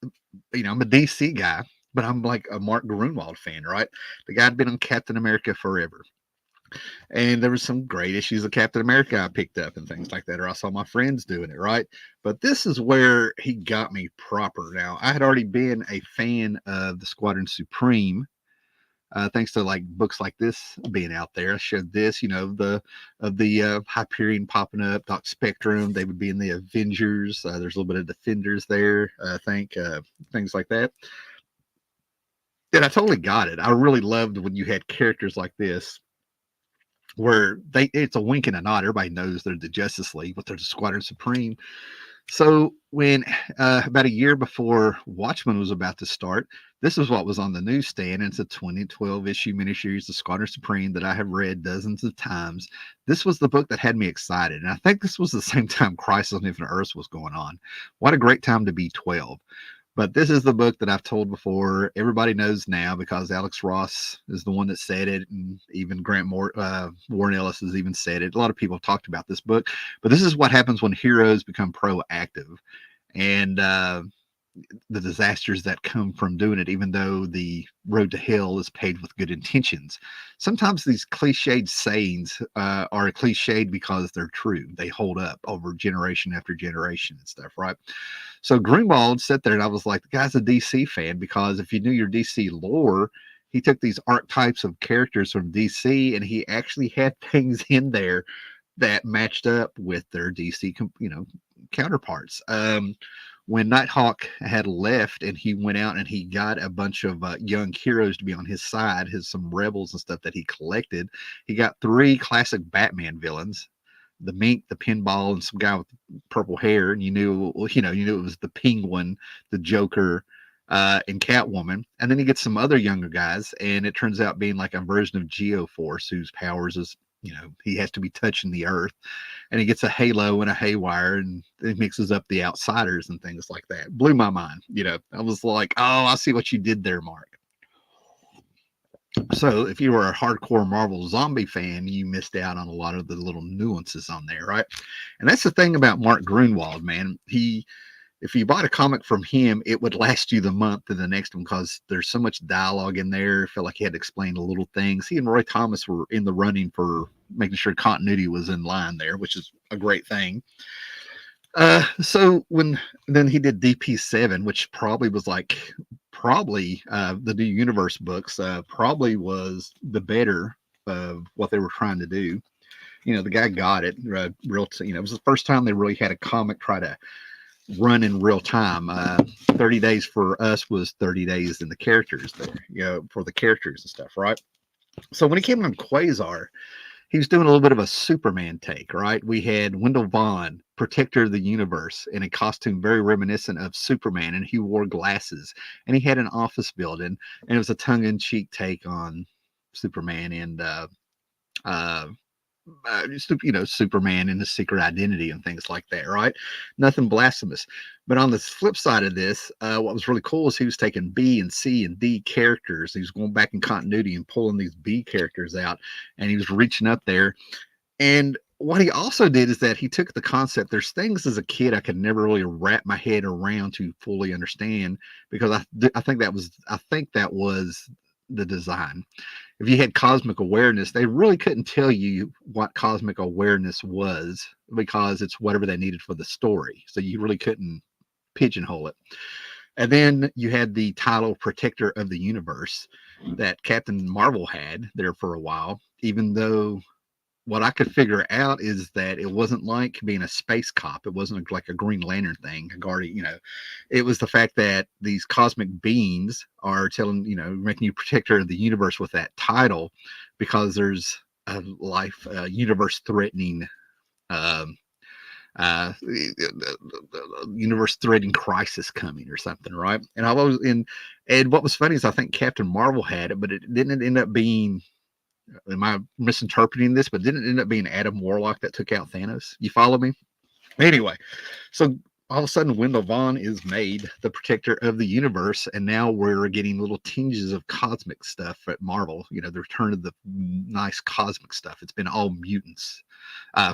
I'm a DC guy, but I'm like a Mark Gruenwald fan, right? The guy had been on Captain America forever. And there was some great issues of Captain America I picked up and things like that, or I saw my friends doing it, right? But this is where he got me proper. Now, I had already been a fan of the Squadron Supreme, thanks to like books like this being out there. I showed this, the Hyperion popping up, Doc Spectrum. They would be in the Avengers. There's a little bit of Defenders there, I think, things like that. And I totally got it. I really loved when you had characters like this where it's a wink and a nod. Everybody knows they're the Justice League, but they're the Squadron Supreme. So when about a year before Watchmen was about to start, this is what was on the newsstand. It's a 2012 issue miniseries, The Squadron Supreme, that I have read dozens of times. This was the book that had me excited. And I think this was the same time Crisis on Infinite Earths was going on. What a great time to be 12. But this is the book that I've told before. Everybody knows now because Alex Ross is the one that said it, and even Warren Ellis has even said it. A lot of people have talked about this book, but this is what happens when heroes become proactive, and the disasters that come from doing it, even though the road to hell is paved with good intentions. Sometimes these cliched sayings are cliched because they're true. They hold up over generation after generation and stuff, right? So Greenwald sat there, and I was like, the guy's a DC fan, because if you knew your DC lore, he took these archetypes of characters from DC, and he actually had things in there that matched up with their DC, counterparts. When Nighthawk had left and he went out and he got a bunch of young heroes to be on his side, some rebels and stuff that he collected, he got 3 classic Batman villains: the Mink, the Pinball, and some guy with purple hair. And you knew it was the Penguin, the Joker, and Catwoman. And then he gets some other younger guys, and it turns out being like a version of Geoforce, whose powers is, he has to be touching the earth, and he gets a halo and a haywire, and it mixes up the outsiders and things like that. Blew my mind. I was like, oh, I see what you did there, Mark. So if you were a hardcore Marvel zombie fan, you missed out on a lot of the little nuances on there, right? And that's the thing about Mark Gruenwald, man. If you bought a comic from him, it would last you the month and the next one, because there's so much dialogue in there. I felt like he had to explain the little things. He and Roy Thomas were in the running for making sure continuity was in line there, which is a great thing. So then he did DP7, which probably was like the New Universe books, probably was the better of what they were trying to do. The guy got it it was the first time they really had a comic try to run in real time. 30 days for us was 30 days in the characters there, for the characters and stuff, right? So when he came on Quasar, he was doing a little bit of a Superman take, right? We had Wendell Vaughn, protector of the universe, in a costume very reminiscent of Superman, and he wore glasses, and he had an office building, and it was a tongue-in-cheek take on Superman and uh, Superman and his secret identity and things like that, right? Nothing blasphemous. But on the flip side of this, what was really cool is he was taking B and C and D characters. He was going back in continuity and pulling these B characters out, and he was reaching up there. And what he also did is that he took the concept. There's things as a kid I could never really wrap my head around to fully understand, because I think that was the design. If you had cosmic awareness, they really couldn't tell you what cosmic awareness was, because it's whatever they needed for the story. So you really couldn't pigeonhole it. And then you had the title Protector of the Universe that Captain Marvel had there for a while, even though what I could figure out is that it wasn't like being a space cop. It wasn't like a Green Lantern thing, a guardian, it was the fact that these cosmic beings are telling, making you protector of the universe with that title, because there's a universe threatening, universe threatening crisis coming or something, right? And and what was funny is I think Captain Marvel had it, but it didn't end up being, am I misinterpreting this? But didn't it end up being Adam Warlock that took out Thanos? You follow me? Anyway, so all of a sudden Wendell Vaughn is made the protector of the universe, and now we're getting little tinges of cosmic stuff at Marvel. The return of the nice cosmic stuff. It's been all mutants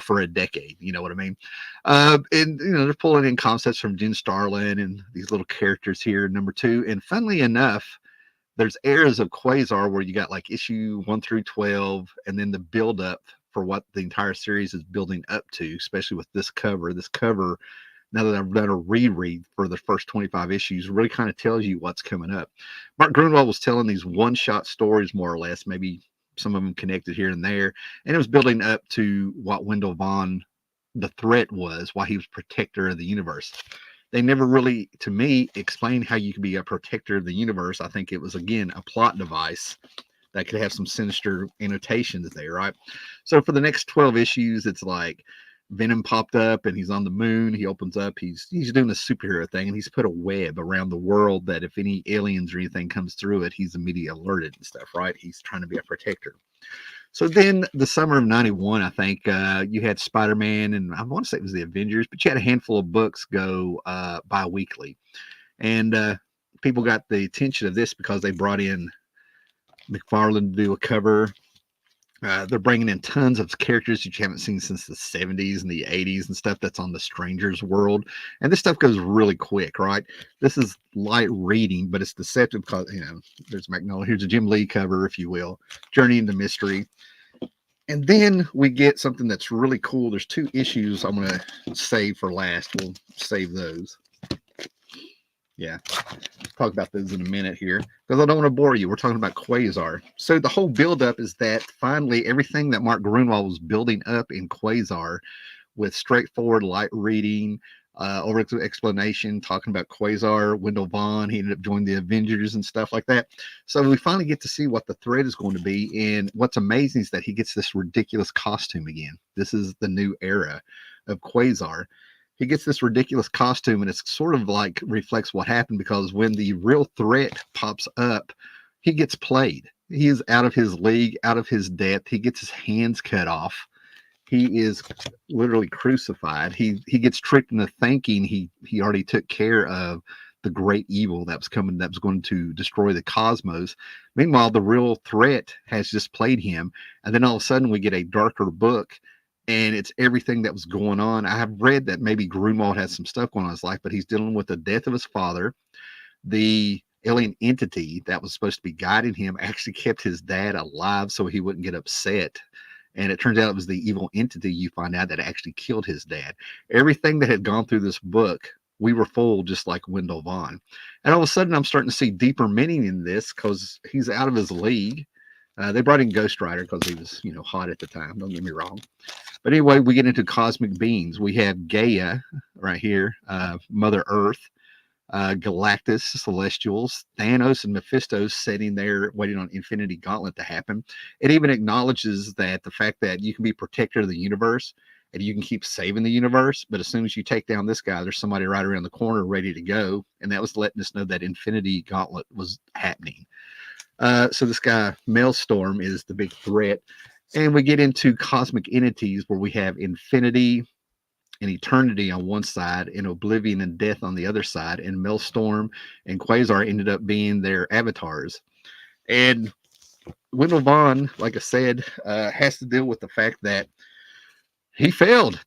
for a decade. You know what I mean? And they're pulling in concepts from Jen Starlin and these little characters here, number 2. And funnily enough, there's eras of Quasar where you got like issue 1 through 12, and then the build up for what the entire series is building up to, especially with this cover. This cover, now that I've done a reread for the first 25 issues, really kind of tells you what's coming up. Mark Gruenwald was telling these one-shot stories, more or less, maybe some of them connected here and there, and it was building up to what Wendell Vaughn, the threat was, why he was protector of the universe. They never really, to me, explained how you could be a protector of the universe. I think it was, again, a plot device that could have some sinister annotations there, right? So for the next 12 issues, it's like Venom popped up and he's on the moon. He opens up. He's doing a superhero thing, and he's put a web around the world that if any aliens or anything comes through it, he's immediately alerted and stuff, right? He's trying to be a protector. So then the summer of 91, I think, you had Spider-Man, and I want to say it was the Avengers, but you had a handful of books go bi-weekly. And people got the attention of this because they brought in McFarlane to do a cover. They're bringing in tons of characters that you haven't seen since the 70s and the 80s and stuff that's on the Stranger's World. And this stuff goes really quick, right? This is light reading, but it's deceptive because, there's Magnolia. Here's a Jim Lee cover, if you will. Journey into Mystery. And then we get something that's really cool. There's 2 issues I'm going to save for last. We'll save those. Yeah, talk about those in a minute here, because I don't want to bore you. We're talking about Quasar. So the whole buildup is that finally everything that Mark Gruenwald was building up in Quasar, with straightforward light reading, over explanation, talking about Quasar, Wendell Vaughn, he ended up joining the Avengers and stuff like that. So we finally get to see what the thread is going to be. And what's amazing is that he gets this ridiculous costume again. This is the new era of Quasar. He gets this ridiculous costume, and it's sort of like reflects what happened, because when the real threat pops up, he gets played. He is out of his league, out of his depth. He gets his hands cut off. He is literally crucified. He gets tricked into thinking he already took care of the great evil that was coming, that was going to destroy the cosmos. Meanwhile, the real threat has just played him. And then all of a sudden we get a darker book, and it's everything that was going on. I have read that maybe Gruenwald has some stuff going on in his life, but he's dealing with the death of his father. The alien entity that was supposed to be guiding him actually kept his dad alive so he wouldn't get upset. And it turns out it was the evil entity, you find out, that actually killed his dad. Everything that had gone through this book, we were fooled, just like Wendell Vaughn. And all of a sudden, I'm starting to see deeper meaning in this, because he's out of his league. They brought in Ghost Rider because he was, hot at the time. Don't get me wrong. But anyway, we get into cosmic beings. We have Gaia right here, Mother Earth. Galactus, Celestials, Thanos, and Mephisto sitting there waiting on Infinity Gauntlet to happen. It even acknowledges that the fact that you can be protector of the universe and you can keep saving the universe, but as soon as you take down this guy, there's somebody right around the corner ready to go. And that was letting us know that Infinity Gauntlet was happening. So this guy, Maelstrom, is the big threat. And we get into cosmic entities where we have Infinity and Eternity on one side and Oblivion and Death on the other side. And Maelstrom and Quasar ended up being their avatars. And Wendell Vaughn, like I said, has to deal with the fact that he failed.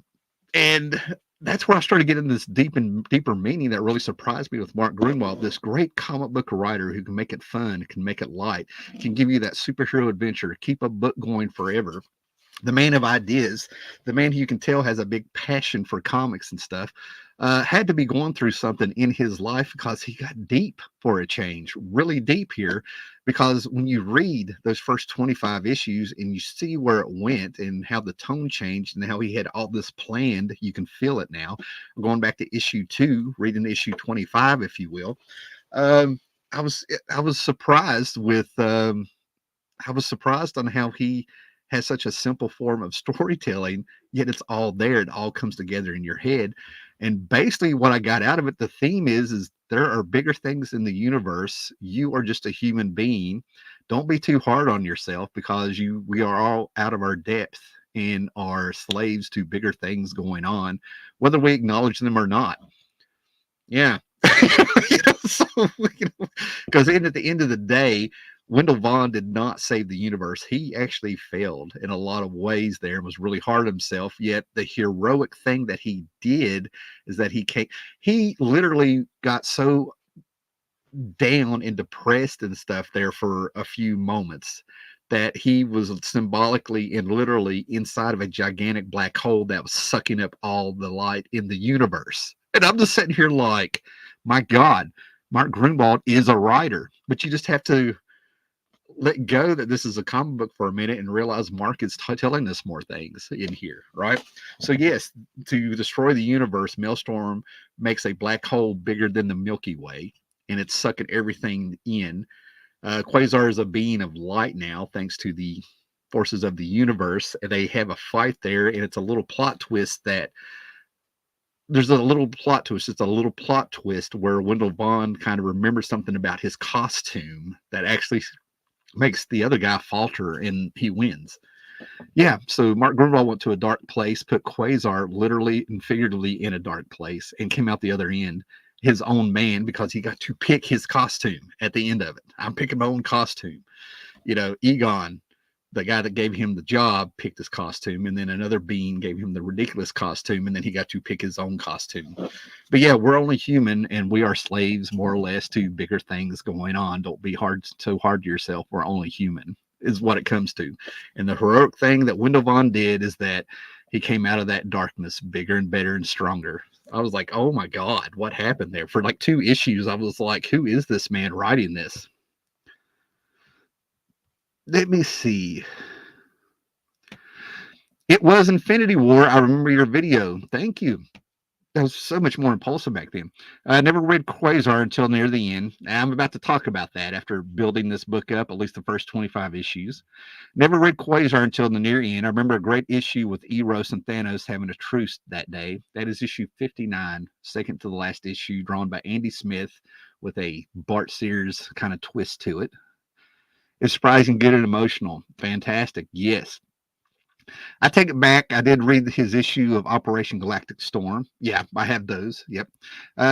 And that's where I started getting this deeper meaning that really surprised me with Mark Gruenwald, this great comic book writer who can make it fun, can make it light, can give you that superhero adventure, keep a book going forever. The man of ideas, the man who you can tell has a big passion for comics and stuff, had to be going through something in his life because he got deep for a change, really deep here. Because when you read those first 25 issues and you see where it went and how the tone changed and how he had all this planned, you can feel it now. Going back to issue 2, reading issue 25, if you will. Um, I was surprised with I was surprised on how he has such a simple form of storytelling, yet it's all there. It all comes together in your head. And basically what I got out of it, the theme is there are bigger things in the universe. You are just a human being. Don't be too hard on yourself because we are all out of our depth and are slaves to bigger things going on, whether we acknowledge them or not. Yeah. So, because at the end of the day, Wendell Vaughn did not save the universe. He actually failed in a lot of ways there and was really hard on himself. Yet the heroic thing that he did is that he literally got so down and depressed and stuff there for a few moments that he was symbolically and literally inside of a gigantic black hole that was sucking up all the light in the universe. And I'm just sitting here like, my God, Mark Gruenwald is a writer, but you just have to let go that this is a comic book for a minute and realize Mark is telling us more things in here, right? So yes, to destroy the universe, Maelstrom makes a black hole bigger than the Milky Way, and it's sucking everything in. Quasar is a being of light now, thanks to the forces of the universe. They have a fight there, and it's a little plot twist that there's a little plot twist. It's a little plot twist where Wendell Vaughn kind of remembers something about his costume that actually makes the other guy falter, and he wins. Yeah, so Mark Gruenwald went to a dark place, put Quasar literally and figuratively in a dark place, and came out the other end his own man because he got to pick his costume at the end of it. I'm picking my own costume. Egon, the guy that gave him the job, picked his costume, and then another being gave him the ridiculous costume, and then he got to pick his own costume. But yeah, we're only human, and we are slaves more or less to bigger things going on. Don't be so hard to yourself. We're only human is what it comes to. And the heroic thing that Wendell Vaughn did is that he came out of that darkness bigger and better and stronger. I was like, oh my God, what happened there? For like 2 issues, I was like, who is this man writing this? Let me see. It was Infinity War. I remember your video. Thank you. That was so much more impulsive back then. I never read Quasar until near the end. I'm about to talk about that after building this book up, at least the first 25 issues. Never read Quasar until the near end. I remember a great issue with Eros and Thanos having a truce that day. That is issue 59, second to the last issue, drawn by Andy Smith with a Bart Sears kind of twist to it. It's surprising, good, and emotional. Fantastic. Yes. I take it back. I did read his issue of Operation Galactic Storm. Yeah, I have those. Yep.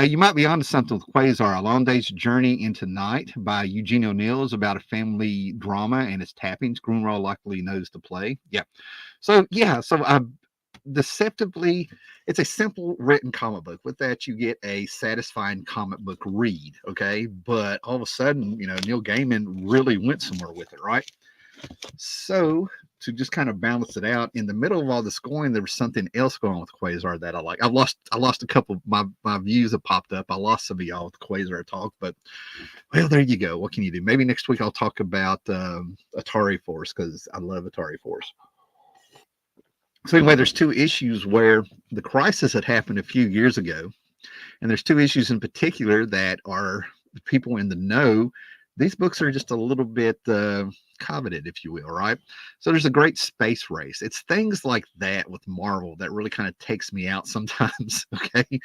You might be onto something with Quasar. A Long Day's Journey into Night by Eugene O'Neill is about a family drama and its tappings. Gruenwald likely knows to play. Yep. So deceptively, it's a simple written comic book. With that, you get a satisfying comic book read. Okay. But all of a sudden, Neil Gaiman really went somewhere with it, right? So to just kind of balance it out, in the middle of all this going, there was something else going on with Quasar that I like. I lost a couple of my views have popped up. I lost some of y'all with Quasar talk, but well, there you go. What can you do? Maybe next week I'll talk about Atari Force because I love Atari Force. So anyway, there's 2 issues where the crisis had happened a few years ago. And there's two issues in particular that are people in the know. These books are just a little bit coveted, if you will, right? So there's a great space race. It's things like that with Marvel that really kind of takes me out sometimes. Okay.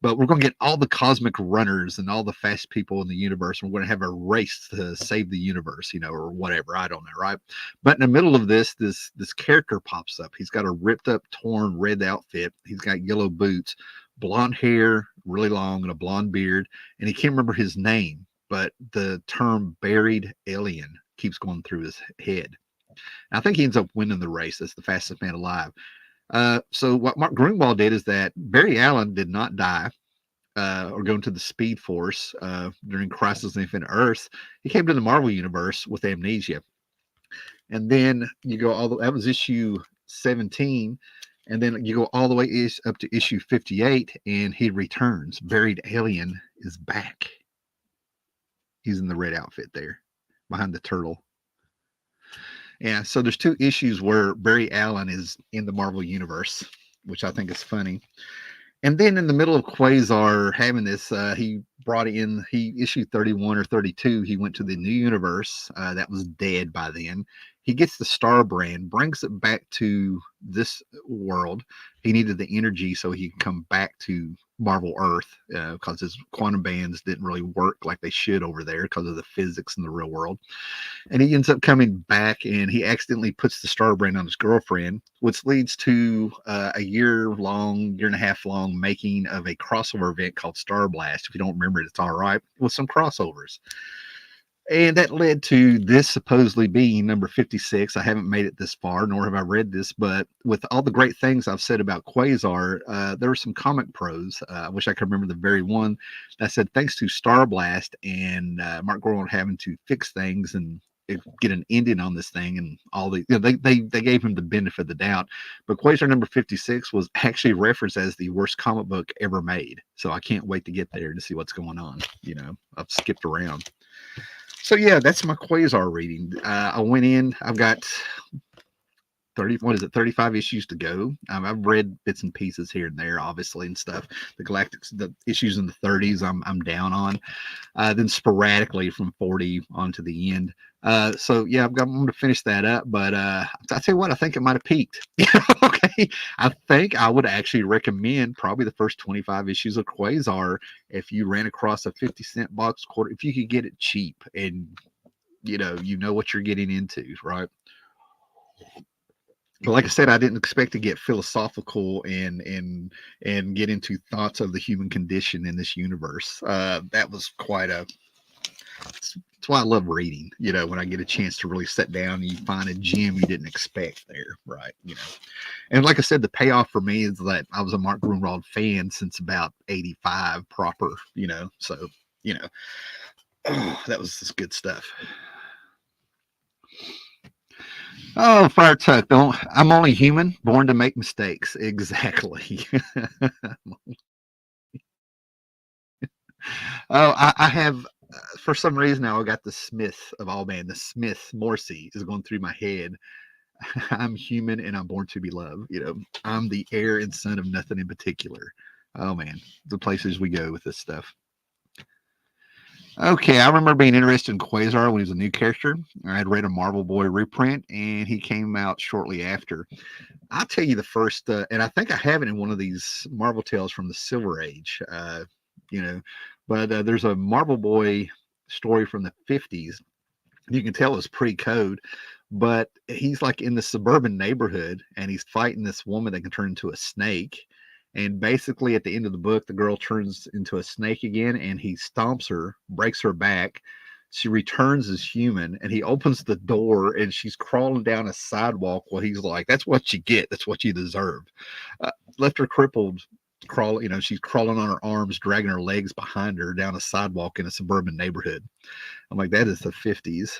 But we're going to get all the cosmic runners and all the fast people in the universe. We're going to have a race to save the universe, or whatever. I don't know, right? But in the middle of this character pops up. He's got a ripped up, torn red outfit. He's got yellow boots, blonde hair, really long, and a blonde beard. And he can't remember his name, but the term buried alien keeps going through his head. And I think he ends up winning the race. That's the fastest man alive. So what Mark Gruenwald did is that Barry Allen did not die or go into the Speed Force during Crisis on Infinite Earth. He came to the Marvel Universe with amnesia. And then you go that was issue 17. And then you go all the way up to issue 58, and he returns. Buried Alien is back. He's in the red outfit there behind the turtle. Yeah, so there's two issues where Barry Allen is in the Marvel Universe, which I think is funny. And then in the middle of Quasar having this, he issued 31 or 32. He went to the new universe that was dead by then. He gets the Star Brand, brings it back to this world. He needed the energy so he could come back to Marvel Earth because his quantum bands didn't really work like they should over there because of the physics in the real world. And he ends up coming back, and he accidentally puts the Star Brand on his girlfriend, which leads to a year and a half long making of a crossover event called Star Blast. If you don't remember it, it's all right, with some crossovers. And that led to this supposedly being number 56. I haven't made it this far, nor have I read this, but with all the great things I've said about Quasar, there were some comic pros. I wish I could remember the very one that said, thanks to Star Blast and Mark Gruenwald having to fix things and get an ending on this thing, and all they gave him the benefit of the doubt. But Quasar number 56 was actually referenced as the worst comic book ever made. So I can't wait to get there to see what's going on. I've skipped around. So yeah, that's my Quasar reading. I went in. I've got 35 issues to go. I've read bits and pieces here and there, obviously, and stuff. The issues in the 30s, I'm down on. Then sporadically from 40 on to the end. So yeah, I'm going to finish that up. But I tell you what, I think it might have peaked. Okay, I think I would actually recommend probably the first 25 issues of Quasar if you ran across a 50-cent box quarter, if you could get it cheap and you know what you're getting into, right? But like I said, I didn't expect to get philosophical and get into thoughts of the human condition in this universe. That was quite a. That's why I love reading. When I get a chance to really sit down and you find a gem you didn't expect there, right? And like I said, the payoff for me is that I was a Mark Gruenwald fan since about '85 proper. So that was just good stuff. Oh, Fire Tuck, don't. I'm only human, born to make mistakes. Exactly. Oh, I have, for some reason now, I got the Smith of all man. The Smith Morrissey is going through my head. I'm human and I'm born to be loved. I'm the heir and son of nothing in particular. Oh man, the places we go with this stuff. Okay, I remember being interested in Quasar when he was a new character. I had read a Marvel Boy reprint, and he came out shortly after. I'll tell you the first, and I think I have it in one of these Marvel Tales from the Silver Age, but there's a Marvel Boy story from the 50s. You can tell it's pre-code, but he's like in the suburban neighborhood, and he's fighting this woman that can turn into a snake. And basically, at the end of the book, the girl turns into a snake again, and he stomps her, breaks her back. She returns as human, and he opens the door, and she's crawling down a sidewalk. Well, he's like, "That's what you get. That's what you deserve." Left her crippled, she's crawling on her arms, dragging her legs behind her down a sidewalk in a suburban neighborhood. I'm like, that is the 50s.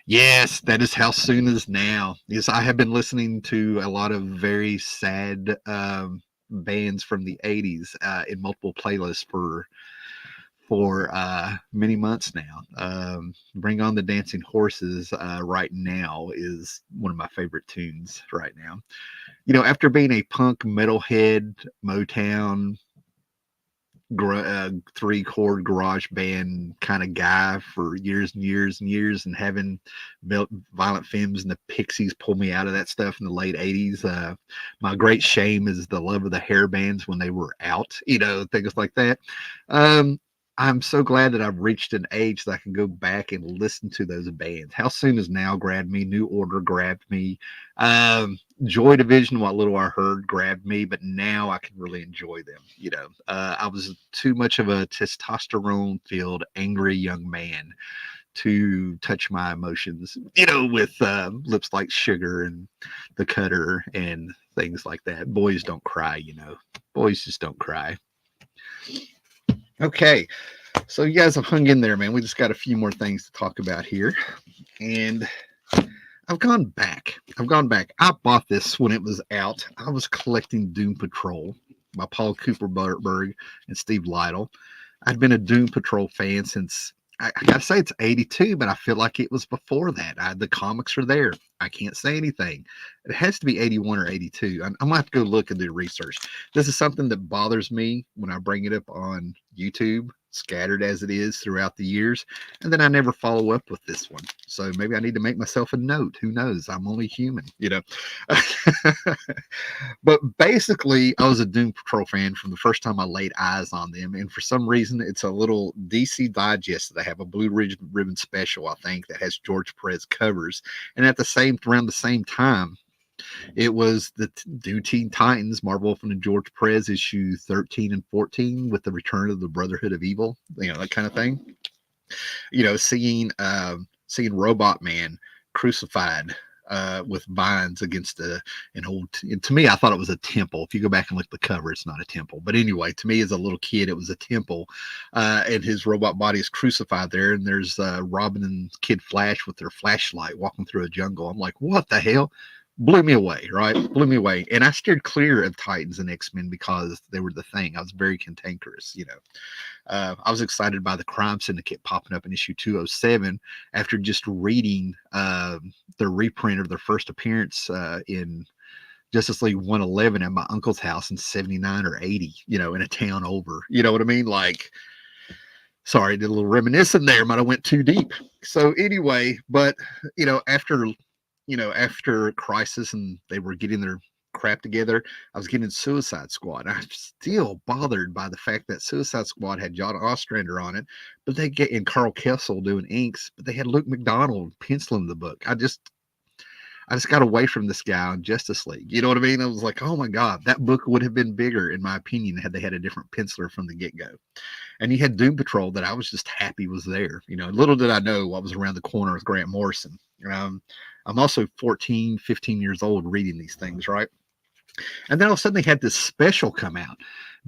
Yes, that is how soon is now. Yes, I have been listening to a lot of very sad bands from the 80s in multiple playlists for many months now. Bring on the Dancing Horses right now is one of my favorite tunes right now. After being a punk metalhead Motown 3-chord garage band kind of guy for years and years and years, and having Violent Femmes and the Pixies pull me out of that stuff in the late 80s. My great shame is the love of the hair bands when they were out, things like that. I'm so glad that I've reached an age that I can go back and listen to those bands. How Soon Is Now grabbed me. New Order grabbed me. Joy Division, what little I heard, grabbed me, but now I can really enjoy them. I was too much of a testosterone-filled, angry young man to touch my emotions, with Lips Like Sugar and The Cutter and things like that. Boys don't cry, Boys just don't cry. Okay, so you guys have hung in there, man. We just got a few more things to talk about here. And I've gone back. I bought this when it was out. I was collecting Doom Patrol by Paul Cooperberg and Steve Lytle. I'd been a Doom Patrol fan since, I gotta say it's 82, but I feel like it was before that. The comics are there. I can't say anything. It has to be 81 or 82. I'm gonna have to go look and do research. This is something that bothers me when I bring it up on YouTube, scattered as it is throughout the years, and then I never follow up with this one. So maybe I need to make myself a note. Who knows? I'm only human, But basically, I was a Doom Patrol fan from the first time I laid eyes on them, and for some reason, it's a little DC Digest that I have, a Blue Ribbon special, I think, that has George Perez covers, and around the same time, it was the New Teen Titans, Marv Wolfman and George Perez, issue 13 and 14, with the return of the Brotherhood of Evil, that kind of thing. Seeing Robot Man crucified with vines against an old. And to me, I thought it was a temple. If you go back and look at the cover, it's not a temple. But anyway, to me, as a little kid, it was a temple, and his robot body is crucified there. And there's Robin and Kid Flash with their flashlight walking through a jungle. I'm like, what the hell? Blew me away, right? Blew me away. And I steered clear of Titans and X-Men because they were the thing. I was very cantankerous, I was excited by the Crime Syndicate popping up in issue 207 after just reading the reprint of their first appearance in Justice League 111 at my uncle's house in 79 or 80, in a town over. You know what I mean? Like, sorry, did a little reminiscing there. Might have went too deep. So anyway, but, after Crisis and they were getting their crap together, I was getting Suicide Squad. I'm still bothered by the fact that Suicide Squad had John Ostrander on it, but they get in Carl Kessel doing inks, but they had Luke McDonald penciling the book. I just got away from this guy on Justice League. You know what I mean? I was like, oh my God, that book would have been bigger, in my opinion, had they had a different penciler from the get-go. And you had Doom Patrol that I was just happy was there. Little did I know what was around the corner with Grant Morrison. I'm also 14, 15 years old reading these things, right? And then all of a sudden they had this special come out,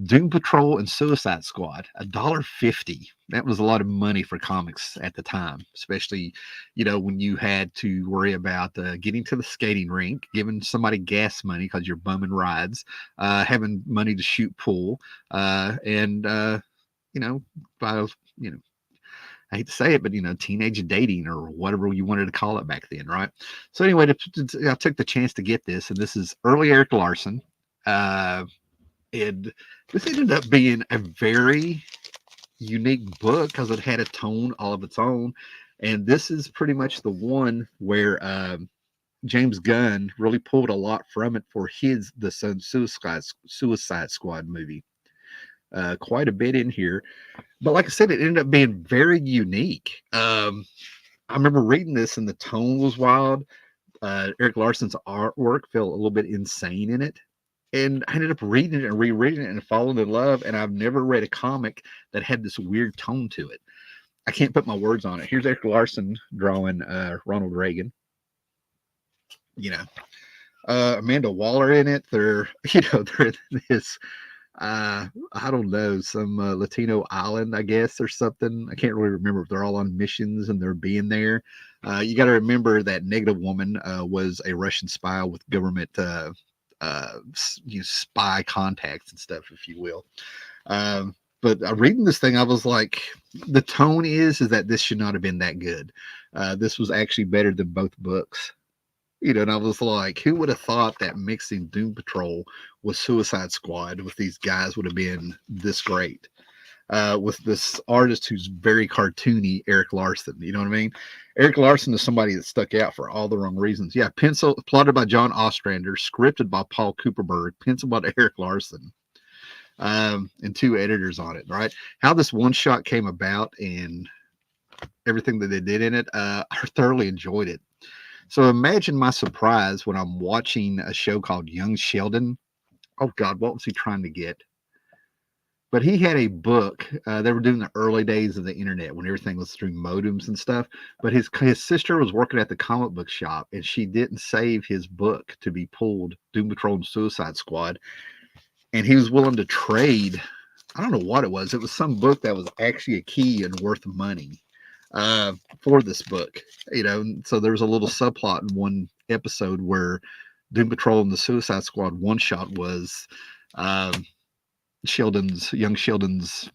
Doom Patrol and Suicide Squad, $1.50. That was a lot of money for comics at the time, especially, when you had to worry about getting to the skating rink, giving somebody gas money because you're bumming rides, having money to shoot pool, and, by, I hate to say it, but teenage dating or whatever you wanted to call it back then, right? So anyway, I took the chance to get this, and this is early Eric Larson. And this ended up being a very unique book because it had a tone all of its own. And this is pretty much the one where James Gunn really pulled a lot from it for the Suicide Squad movie. Quite a bit in here. But like I said, it ended up being very unique. I remember reading this and the tone was wild. Eric Larson's artwork felt a little bit insane in it. And I ended up reading it and rereading it and falling in love. And I've never read a comic that had this weird tone to it. I can't put my words on it. Here's Eric Larson drawing Ronald Reagan. Amanda Waller in it. They're in this, I don't know, some Latino island, I guess, or something. I can't really remember if they're all on missions and they're being there. You got to remember that Negative Woman was a Russian spy with government spy contacts and stuff, if you will. But reading this thing, I was like, the tone is that this should not have been that good. This was actually better than both books. And I was like, who would have thought that mixing Doom Patrol with Suicide Squad with these guys would have been this great? With this artist who's very cartoony, Eric Larson. You know what I mean? Eric Larson is somebody that stuck out for all the wrong reasons. Yeah, pencil plotted by John Ostrander, scripted by Paul Cooperberg, penciled by Eric Larson, and 2 editors on it. Right? How this one shot came about and everything that they did in it, I thoroughly enjoyed it. So imagine my surprise when I'm watching a show called Young Sheldon. Oh God, what was he trying to get? But he had a book. They were doing the early days of the internet when everything was through modems and stuff. But his sister was working at the comic book shop, and she didn't save his book to be pulled, Doom Patrol and Suicide Squad. And he was willing to trade. I don't know what it was. It was some book that was actually a key and worth money for this book. So there was a little subplot in one episode where Doom Patrol and the Suicide Squad one shot was young Sheldon's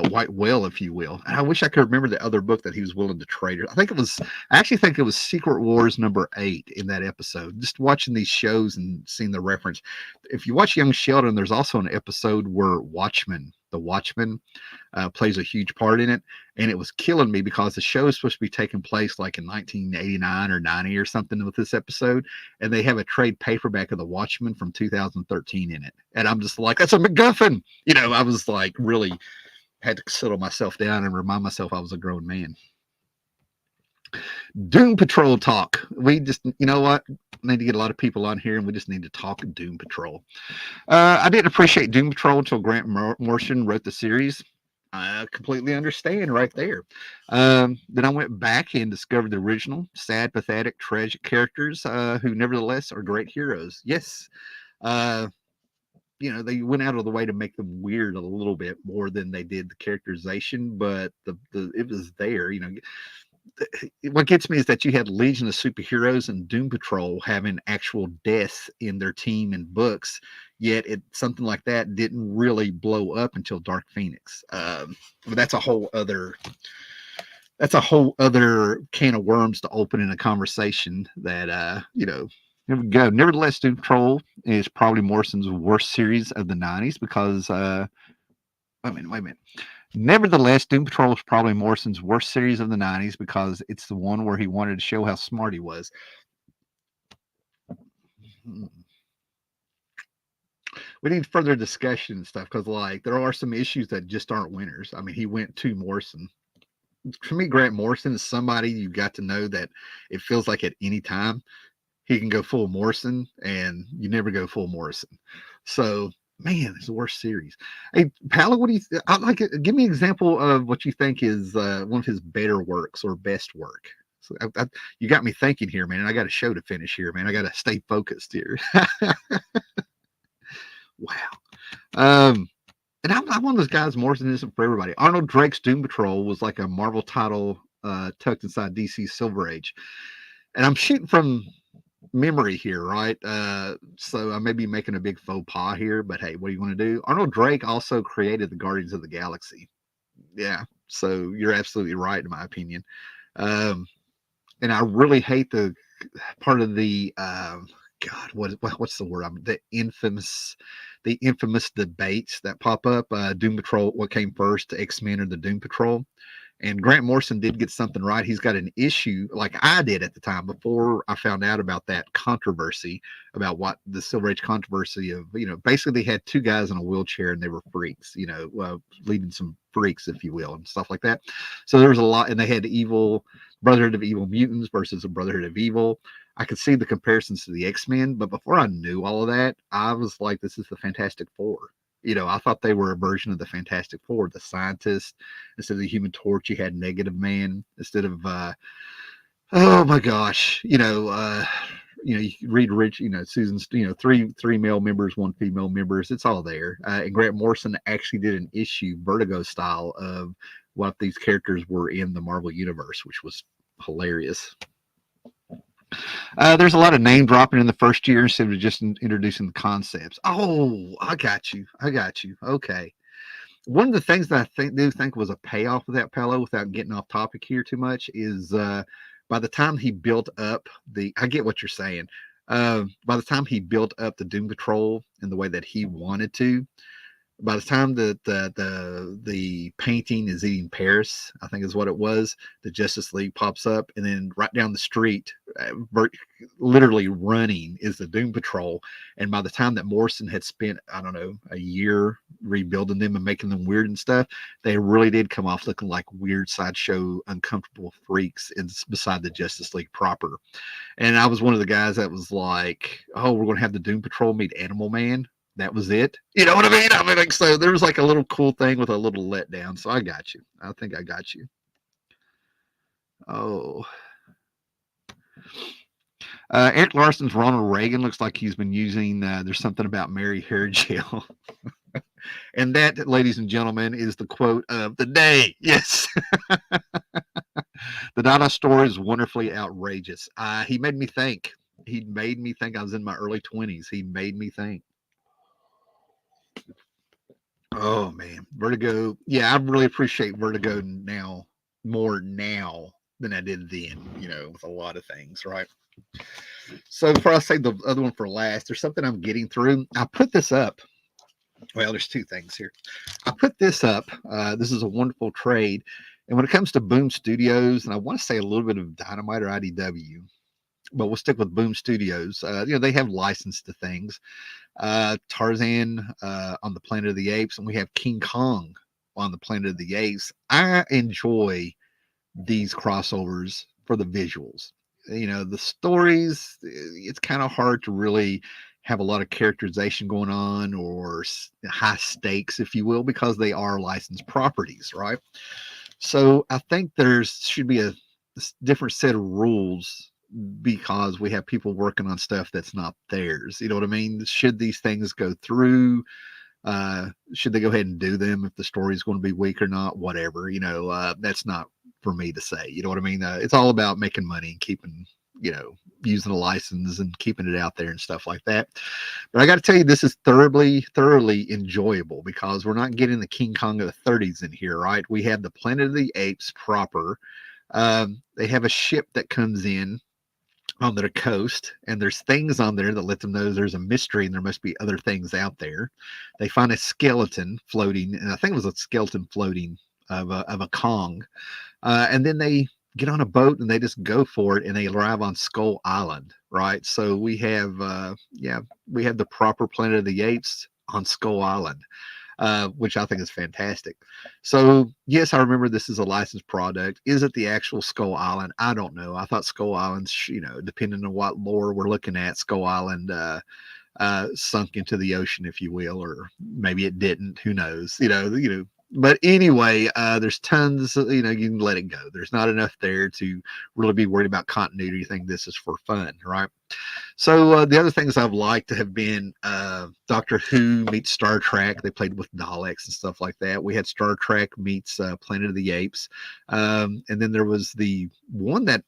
white whale, if you will. And I wish I could remember the other book that he was willing to trade. I actually think it was Secret Wars #8 in that episode. Just watching these shows and seeing the reference. If you watch Young Sheldon, there's also an episode where the Watchman, plays a huge part in it. And it was killing me because the show is supposed to be taking place like in 1989 or 90 or something with this episode. And they have a trade paperback of The Watchman from 2013 in it. And I'm just like, that's a MacGuffin. I was like, really had to settle myself down and remind myself I was a grown man. Doom Patrol talk. We just, you know what? Need to get a lot of people on here, and we just need to talk Doom Patrol. I didn't appreciate Doom Patrol until Grant Morrison wrote the series. I completely understand right there. Then I went back and discovered the original, sad, pathetic, tragic characters who nevertheless are great heroes. Yes. They went out of the way to make them weird a little bit more than they did the characterization, but it was there. What gets me is that you had Legion of Superheroes and Doom Patrol having actual deaths in their team and books, yet something like that didn't really blow up until Dark Phoenix. But that's a whole other can of worms to open in a conversation that there we go. Nevertheless, Doom Patrol is probably Morrison's worst series of the 90s because wait a minute. Nevertheless, Doom Patrol is probably Morrison's worst series of the 90s because it's the one where he wanted to show how smart he was. We need further discussion and stuff because, there are some issues that just aren't winners. I mean, he went to Morrison. For me, Grant Morrison is somebody you got to know that it feels like at any time he can go full Morrison, and you never go full Morrison. So, man, it's the worst series. Hey, Paolo, what do you give me an example of what you think is one of his better works or best work? So you got me thinking here, man, and I got a show to finish here, man. I got to stay focused here. Wow. And I'm one of those guys, Morrison isn't for everybody. Arnold Drake's Doom Patrol was like a Marvel title tucked inside DC's Silver Age. And I'm shooting from memory here, right? So I may be making a big faux pas here, but hey, what do you want to do? Arnold Drake also created the Guardians of the Galaxy. Yeah, so you're absolutely right, in my opinion. And I really hate the part of the God, what's the word? The infamous debates that pop up. Doom Patrol, what came first, X-Men or the Doom Patrol? And Grant Morrison did get something right. He's got an issue, like I did at the time, before I found out about that controversy, about what the Silver Age controversy of, basically they had 2 guys in a wheelchair and they were freaks, leading some freaks, if you will, and stuff like that. So there was a lot, and they had Brotherhood of Evil Mutants versus a Brotherhood of Evil. I could see the comparisons to the X-Men, but before I knew all of that, I was like, this is the Fantastic Four. I thought they were a version of the Fantastic Four. The scientist, instead of the Human Torch, you had Negative Man. Instead of, oh my gosh, you read Rich, Susan's, 3 male members, 1 female members. It's all there. And Grant Morrison actually did an issue, Vertigo style, of what these characters were in the Marvel Universe, which was hilarious. There's a lot of name dropping in the first year instead of just introducing the concepts. Oh, I got you. Okay. One of the things that do think was a payoff of that Pello, without getting off topic here too much, is by the time he built up I get what you're saying. By the time he built up the Doom Patrol in the way that he wanted to, by the time that the painting is eating Paris, I think is what it was, the Justice League pops up, and then right down the street, literally running, is the Doom Patrol. And by the time that Morrison had spent, I don't know, a year rebuilding them and making them weird and stuff, they really did come off looking like weird sideshow, uncomfortable freaks beside the Justice League proper. And I was one of the guys that was like, "Oh, we're going to have the Doom Patrol meet Animal Man." That was it. You know what I mean? I mean, like, so there was like a little cool thing with a little letdown. So I got you. I think I got you. Oh, Eric Larson's Ronald Reagan looks like he's been using. There's something about Mary hair gel, and that, ladies and gentlemen, is the quote of the day. Yes, the Dada story is wonderfully outrageous. He made me think. He made me think. I was in my early 20s. He made me think. Oh man, Vertigo. Yeah, I really appreciate Vertigo now, more now than I did then, with a lot of things, right? So before I say the other one for last, there's something I'm getting through. I put this up. Well, there's two things here. I put this up. This is a wonderful trade. And when it comes to Boom Studios, and I want to say a little bit of Dynamite or IDW, but we'll stick with Boom Studios. They have license to things. Tarzan on the Planet of the Apes, and we have King Kong on the Planet of the Apes. I enjoy these crossovers for the visuals. The stories, it's kind of hard to really have a lot of characterization going on, or high stakes, if you will, because they are licensed properties, right? So I think there should be a different set of rules, because we have people working on stuff that's not theirs. You know what I mean? Should these things go through? Should they go ahead and do them if the story is going to be weak or not? Whatever, that's not for me to say. You know what I mean? It's all about making money and keeping, using a license and keeping it out there and stuff like that. But I got to tell you, this is thoroughly enjoyable, because we're not getting the King Kong of the 30s in here, right? We have the Planet of the Apes proper. They have a ship that comes in on their coast, and there's things on there that let them know there's a mystery and there must be other things out there. They find a skeleton floating, and I think it was a skeleton floating of a Kong, and then they get on a boat and they just go for it, and they arrive on Skull Island, right? So we have we have the proper Planet of the Apes on Skull Island. Which I think is fantastic. So, yes, I remember this is a licensed product. Is it the actual Skull Island? I don't know. I thought Skull Island, depending on what lore we're looking at, Skull Island sunk into the ocean, if you will, or maybe it didn't. Who knows? But anyway, there's tons. You can let it go. There's not enough there to really be worried about continuity. You think this is for fun, right? So the other things I've liked have been Doctor Who meets Star Trek. They played with Daleks and stuff like that. We had Star Trek meets Planet of the Apes, and then there was the one that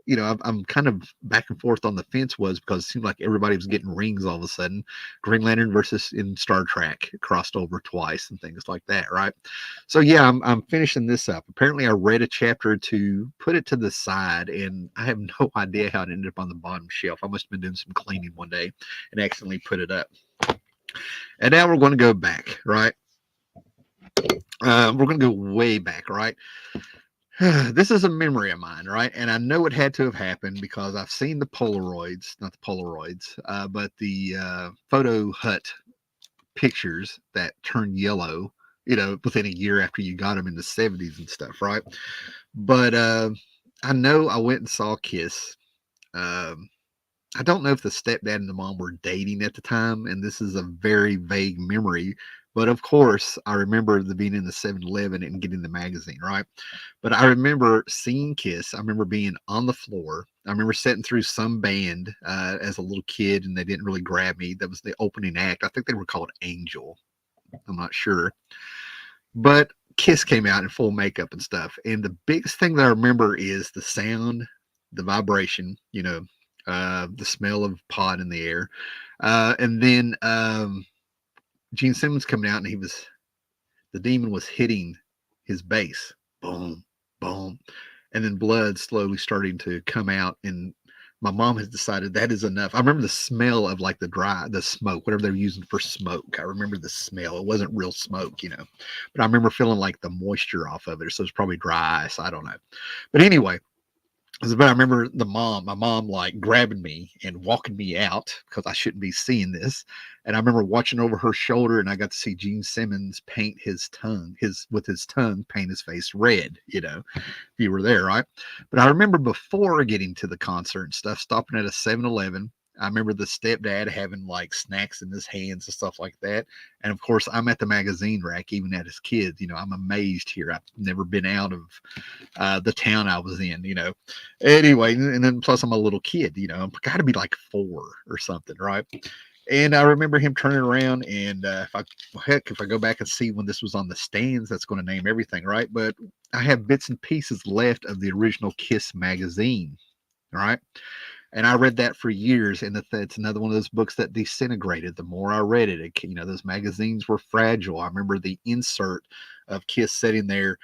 I'm kind of back and forth on the fence, was because it seemed like everybody was getting rings all of a sudden. Green Lantern versus in Star Trek crossed over twice and things like that, right? So yeah, I'm finishing this up. Apparently, I read a chapter to put it to the side, and I have no idea how it ended up on the bottom shelf. I must have been doing some cleaning one day and accidentally put it up. And now we're going to go back, right? We're going to go way back, right? This is a memory of mine, right? And I know it had to have happened because I've seen the Polaroids, not the Polaroids, but the photo hut pictures that turned yellow, within a year after you got them in the 70s and stuff, right? But I know I went and saw Kiss. I don't know if the stepdad and the mom were dating at the time, and this is a very vague memory. But of course, I remember being in the 7-Eleven and getting the magazine, right? But I remember seeing Kiss. I remember being on the floor. I remember sitting through some band as a little kid, and they didn't really grab me. That was the opening act. I think they were called Angel. I'm not sure. But Kiss came out in full makeup and stuff. And the biggest thing that I remember is the sound, the vibration, the smell of pot in the air. And then Gene Simmons coming out, and he was the demon was hitting his base. Boom, boom. And then blood slowly starting to come out. And my mom has decided that is enough. I remember the smell of like the smoke, whatever they're using for smoke. I remember the smell. It wasn't real smoke, but I remember feeling like the moisture off of it. So it's probably dry ice. I don't know. But anyway, but I remember my mom like grabbing me and walking me out because I shouldn't be seeing this. And I remember watching over her shoulder, and I got to see Gene Simmons paint his tongue, paint his face red, if you were there, right? But I remember before getting to the concert and stuff, stopping at a 7-Eleven. I remember the stepdad having like snacks in his hands and stuff like that. And of course, I'm at the magazine rack, even at his kids. I'm amazed here. I've never been out of the town I was in, Anyway, and then plus I'm a little kid, I've got to be like 4 or something, right? And I remember him turning around, and if I go back and see when this was on the stands, that's going to name everything, right? But I have bits and pieces left of the original Kiss magazine, right? And I read that for years, and it's another one of those books that disintegrated. The more I read it, those magazines were fragile. I remember the insert of Kiss sitting there,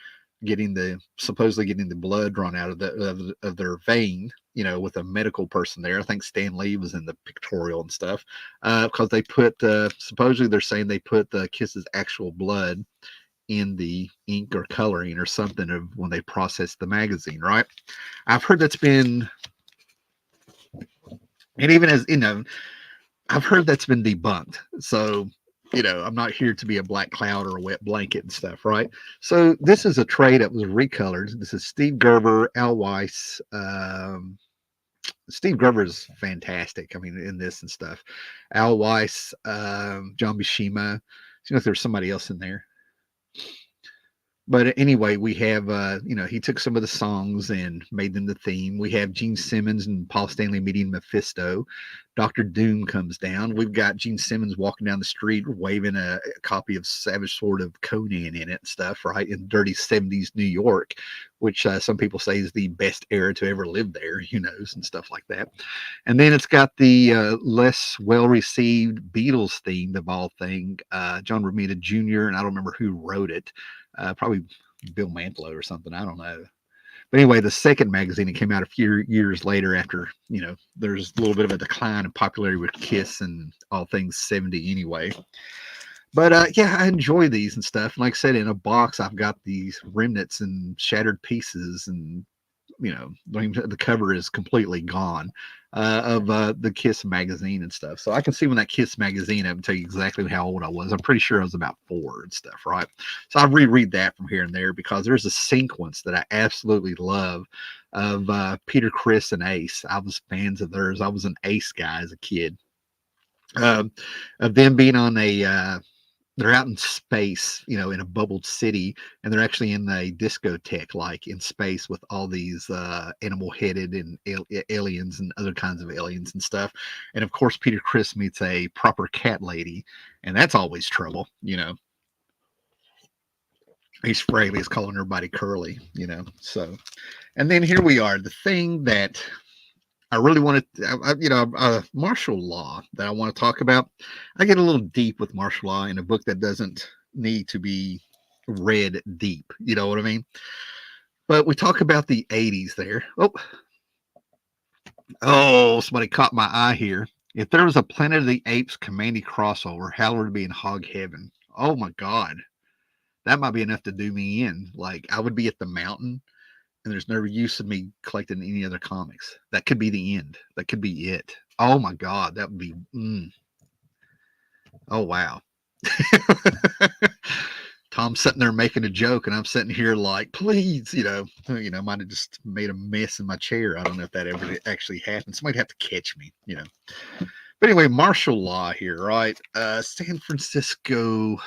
supposedly getting the blood drawn out of their vein, with a medical person there. I think Stan Lee was in the pictorial and stuff, because they put supposedly they're saying they put Kiss's actual blood in the ink or coloring or something of when they processed the magazine, right? I've heard that's been. And even as I've heard that's been debunked. So, I'm not here to be a black cloud or a wet blanket and stuff, right? So this is a trade that was recolored. This is Steve Gerber, Al Weiss. Steve Gerber is fantastic. I mean, in this and stuff. Al Weiss, John Bishima. See if there's somebody else in there. But anyway, we have, he took some of the songs and made them the theme. We have Gene Simmons and Paul Stanley meeting Mephisto. Dr. Doom comes down. We've got Gene Simmons walking down the street waving a copy of Savage Sword of Conan in it and stuff, right? In dirty 70s New York, which some people say is the best era to ever live there, and stuff like that. And then it's got the less well-received Beatles theme of all thing, John Romita Jr., and I don't remember who wrote it. Probably Bill Mantlo or something. I don't know. But anyway, the second magazine, it came out a few years later after, there's a little bit of a decline in popularity with Kiss and all things 70 anyway. But yeah, I enjoy these and stuff. And like I said, in a box, I've got these remnants and shattered pieces, and the cover is completely gone of the Kiss magazine and stuff. So I can see when that Kiss magazine, I can tell you exactly how old I was. I'm pretty sure I was about 4 and stuff, right? So I reread that from here and there because there's a sequence that I absolutely love of Peter, Chris, and Ace. I was fans of theirs. I was an Ace guy as a kid. Of them being on they're out in space, in a bubbled city, and they're actually in a discotheque, like in space, with all these animal-headed and aliens and other kinds of aliens and stuff. And of course, Peter Criss meets a proper cat lady, and that's always trouble, Ace Frehley is calling everybody Curly, So, and then here we are, the thing that I really want to, martial law that I want to talk about. I get a little deep with martial law in a book that doesn't need to be read deep. You know what I mean? But we talk about the 80s there. Oh, somebody caught my eye here. If there was a Planet of the Apes Commandy crossover, how would it be in hog heaven? Oh my God. That might be enough to do me in. Like, I would be at the mountain, and there's no use of me collecting any other comics. That could be the end. That could be it. Oh my God, that would be. Oh wow. Tom's sitting there making a joke, and I'm sitting here like, please, might have just made a mess in my chair. I don't know if that ever actually happened. Somebody'd have to catch me, But anyway, martial law here, right? San Francisco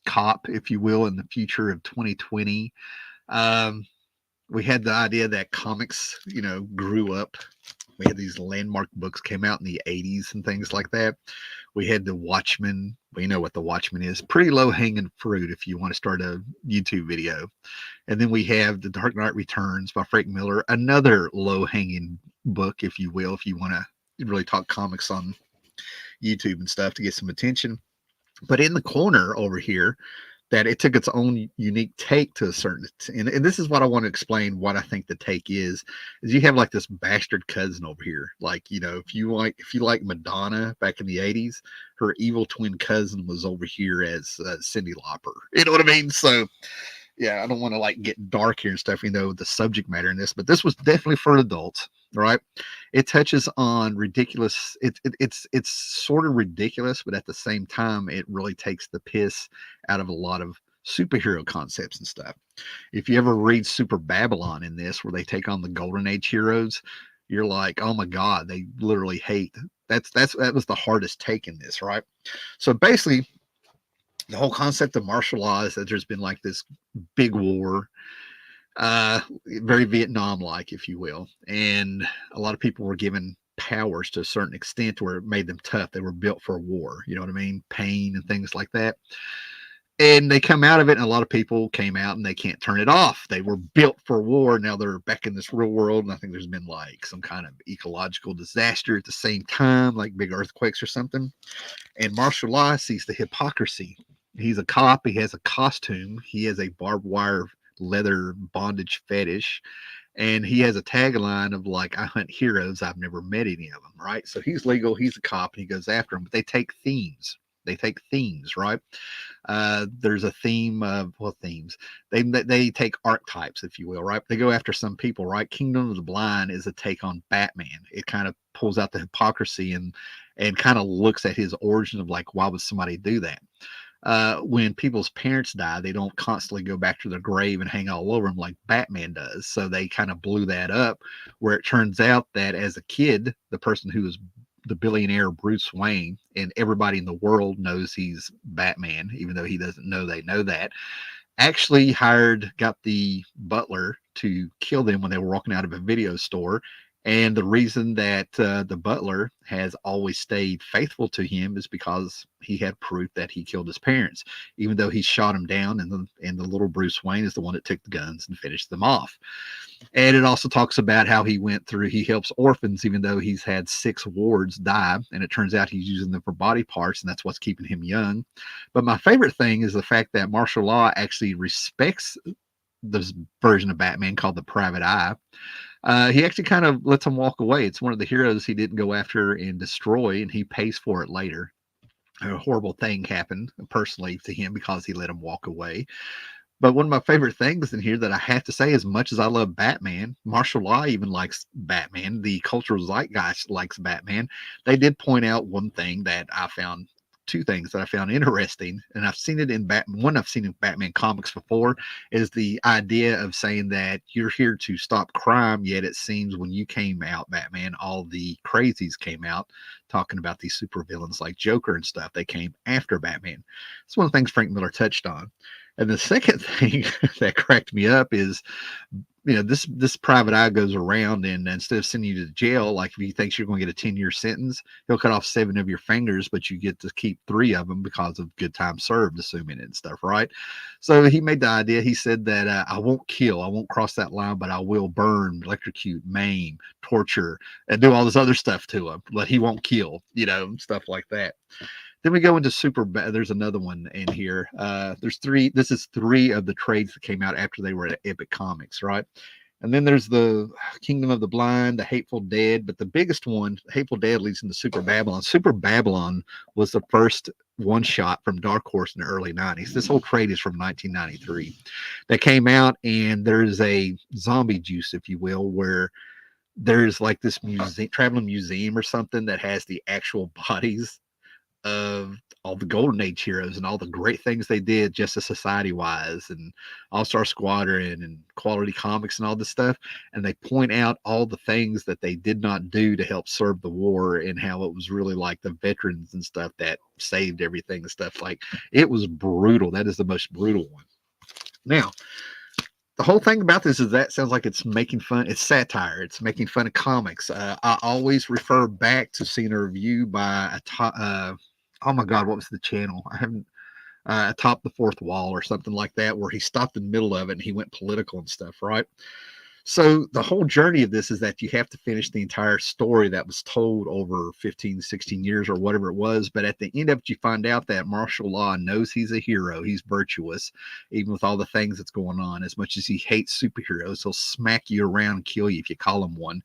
cop, if you will, in the future of 2020. We had the idea that comics, grew up. We had these landmark books came out in the 80s and things like that. We had the Watchmen. We know what the Watchmen is. Pretty low hanging fruit if you want to start a YouTube video. And then we have The Dark Knight Returns by Frank Miller, another low hanging book, if you will, if you want to really talk comics on YouTube and stuff to get some attention. But in the corner over here, that it took its own unique take to a certain, and this is what I want to explain what I think the take is you have like this bastard cousin over here. Like, if you like Madonna back in the 80s, her evil twin cousin was over here as Cyndi Lauper. You know what I mean? So yeah, I don't want to like get dark here and stuff, the subject matter in this, but this was definitely for adults, right? It touches on ridiculous. It's sort of ridiculous, but at the same time, it really takes the piss out of a lot of superhero concepts and stuff. If you ever read Super Babylon in this, where they take on the Golden Age heroes, you're like, oh my god, they literally hate. That was the hardest take in this, right? So basically, the whole concept of martial law is that there's been like this big war, very Vietnam like, if you will. And a lot of people were given powers to a certain extent where it made them tough. They were built for war, you know what I mean? Pain and things like that. And they come out of it, and a lot of people came out and they can't turn it off. They were built for war. Now they're back in this real world. And I think there's been like some kind of ecological disaster at the same time, like big earthquakes or something. And martial law sees the hypocrisy. He's a cop. He has a costume. He has a barbed wire leather bondage fetish. And he has a tagline of like, I hunt heroes. I've never met any of them, right? So he's legal. He's a cop, and he goes after them. But they take themes. They take themes, right? There's a theme of, well, themes. They take archetypes, if you will, right? They go after some people, right? Kingdom of the Blind is a take on Batman. It kind of pulls out the hypocrisy and kind of looks at his origin of like, why would somebody do that? When people's parents die, they don't constantly go back to their grave and hang all over them like Batman does. So they kind of blew that up, where it turns out that as a kid, the person who was the billionaire Bruce Wayne, and everybody in the world knows he's Batman, even though he doesn't know they know that, actually got the butler to kill them when they were walking out of a video store. And the reason that the butler has always stayed faithful to him is because he had proof that he killed his parents, even though he shot him down. And the little Bruce Wayne is the one that took the guns and finished them off. And it also talks about how he helps orphans, even though he's had 6 wards die. And it turns out he's using them for body parts, and that's what's keeping him young. But my favorite thing is the fact that martial law actually respects this version of Batman called the Private Eye. He actually kind of lets him walk away. It's one of the heroes he didn't go after and destroy, and he pays for it later. A horrible thing happened personally to him because he let him walk away. But one of my favorite things in here that I have to say, as much as I love Batman, martial law even likes Batman. The cultural zeitgeist likes Batman. They did point out two things that I found interesting, and I've seen it in I've seen in Batman comics before, is the idea of saying that you're here to stop crime, yet it seems when you came out, Batman, all the crazies came out talking about these supervillains like Joker and stuff. They came after Batman. It's one of the things Frank Miller touched on. And the second thing that cracked me up is, this private eye goes around, and instead of sending you to jail, like if he thinks you're going to get a 10-year sentence, he'll cut off 7 of your fingers, but you get to keep 3 of them because of good time served, assuming it and stuff, right? So he made the idea. He said that I won't kill, I won't cross that line, but I will burn, electrocute, maim, torture, and do all this other stuff to him, but he won't kill, stuff like that. Then we go into there's another one in here. There's 3. This is 3 of the trades that came out after they were at Epic Comics, right? And then there's the Kingdom of the Blind, the Hateful Dead. But the biggest one, Hateful Dead, leads into Super Babylon. Super Babylon was the first one-shot from Dark Horse in the early 90s. This whole trade is from 1993. That came out, and there's a zombie juice, if you will, where there's like this traveling museum or something that has the actual bodies of all the Golden Age heroes and all the great things they did Justice Society wise, and All-Star Squadron and Quality Comics and all this stuff. And they point out all the things that they did not do to help serve the war, and how it was really like the veterans and stuff that saved everything and stuff. Like, it was brutal. That is the most brutal one. Now, the whole thing about this is that sounds like it's making fun. It's satire. It's making fun of comics. I always refer back to seeing a review by oh my God, what was the channel? I haven't, Atop the Fourth Wall or something like that, where he stopped in the middle of it and he went political and stuff, right? So the whole journey of this is that you have to finish the entire story that was told over 15, 16 years or whatever it was. But at the end of it, you find out that martial law knows he's a hero. He's virtuous, even with all the things that's going on. As much as he hates superheroes, he'll smack you around and kill you if you call him one.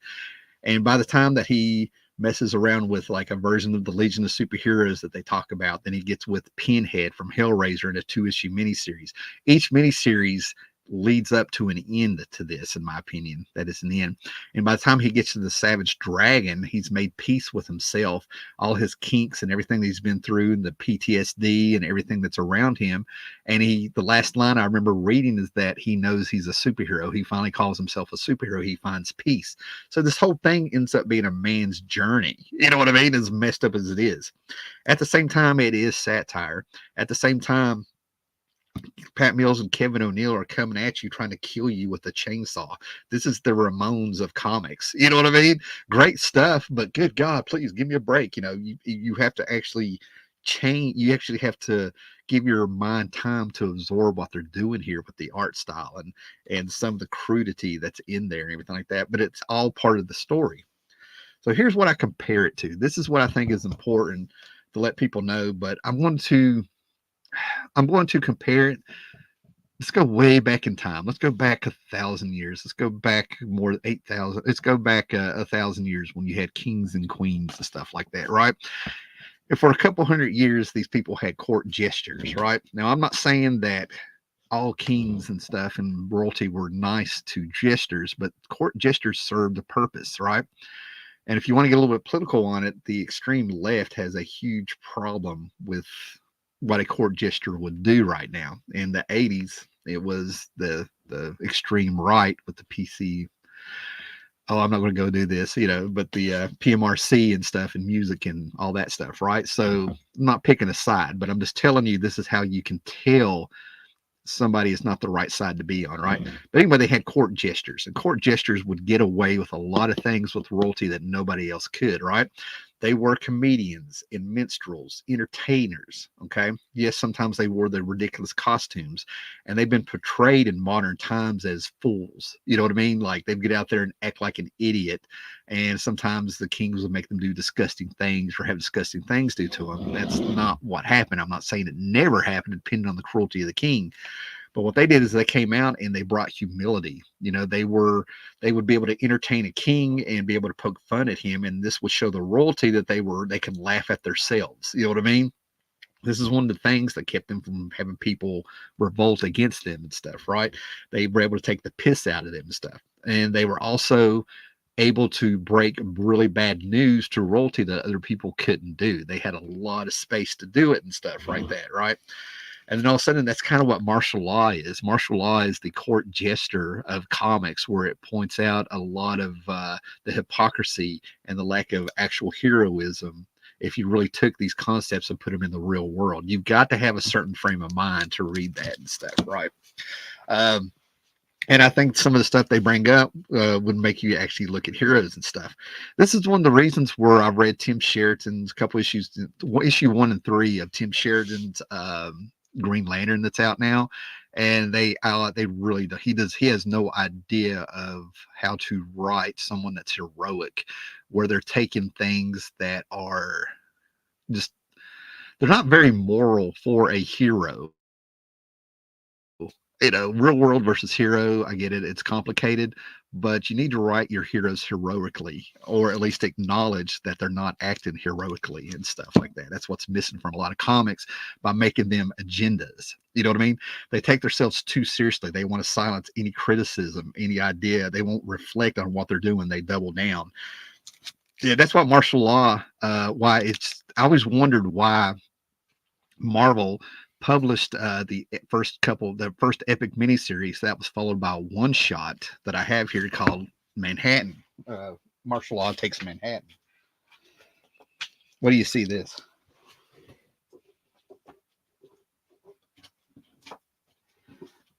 And by the time that he messes around with like a version of the Legion of Superheroes that they talk about, then he gets with Pinhead from Hellraiser in a 2-issue miniseries. Each miniseries leads up to an end to this, in my opinion. That is an end. And by the time he gets to the Savage Dragon, he's made peace with himself, all his kinks and everything that he's been through, and the PTSD and everything that's around him. And the last line I remember reading is that he knows he's a superhero. He finally calls himself a superhero. He finds peace. So this whole thing ends up being a man's journey. You know what I mean? As messed up as it is. At the same time, it is satire. At the same time, Pat Mills and Kevin O'Neill are coming at you trying to kill you with a chainsaw. This is the Ramones of comics. You know what I mean? Great stuff, but good God, please give me a break. You know, you have to actually change. You actually have to give your mind time to absorb what they're doing here with the art style and some of the crudity that's in there and everything like that. But it's all part of the story. So here's what I compare it to. This is what I think is important to let people know. But I'm going to compare it. Let's go way back in time. Let's go back 1,000 years. Let's go back more than 8,000. Let's go back 1,000 years when you had kings and queens and stuff like that, right? And for a couple hundred years, these people had court gestures, right? Now, I'm not saying that all kings and stuff and royalty were nice to jesters, but court gestures served a purpose, right? And if you want to get a little bit political on it, the extreme left has a huge problem with what a court gesture would do right now. In the 80s, it was the extreme right with the PC. Oh, I'm not going to go do this, you know, but the PMRC and stuff and music and all that stuff, right? So I'm not picking a side, but I'm just telling you this is how you can tell somebody is not the right side to be on, right? But anyway, they had court gestures, and court gestures would get away with a lot of things with royalty that nobody else could, right? They were comedians and minstrels, entertainers, okay? Yes, sometimes they wore the ridiculous costumes, and they've been portrayed in modern times as fools. You know what I mean? Like they'd get out there and act like an idiot, and sometimes the kings would make them do disgusting things or have disgusting things do to them. That's not what happened. I'm not saying it never happened, depending on the cruelty of the king. But what they did is they came out and they brought humility. You know, they would be able to entertain a king and be able to poke fun at him. And this would show the royalty that they could laugh at themselves. You know what I mean? This is one of the things that kept them from having people revolt against them and stuff, right? They were able to take the piss out of them and stuff. And they were also able to break really bad news to royalty that other people couldn't do. They had a lot of space to do it and stuff like that, right? And then all of a sudden, that's kind of what martial law is. Martial law is the court jester of comics, where it points out a lot of the hypocrisy and the lack of actual heroism if you really took these concepts and put them in the real world. You've got to have a certain frame of mind to read that and stuff, right? And I think some of the stuff they bring up would make you actually look at heroes and stuff. This is one of the reasons where I've read Tim Sheridan's couple issues, issue 1 and 3 of Tim Sheridan's Green Lantern that's out now, and they really do. He has no idea of how to write someone that's heroic, where they're taking things that are just, they're not very moral for a hero. You know, real world versus hero, I get it, it's complicated, but you need to write your heroes heroically, or at least acknowledge that they're not acting heroically and stuff like that. That's what's missing from a lot of comics by making them agendas. You know what I mean? They take themselves too seriously. They want to silence any criticism, any idea. They won't reflect on what they're doing. They double down. Yeah, that's what martial law, I always wondered why Marvel published the first epic miniseries that was followed by a one shot that I have here called Manhattan. Martial Law Takes Manhattan. What do you see this?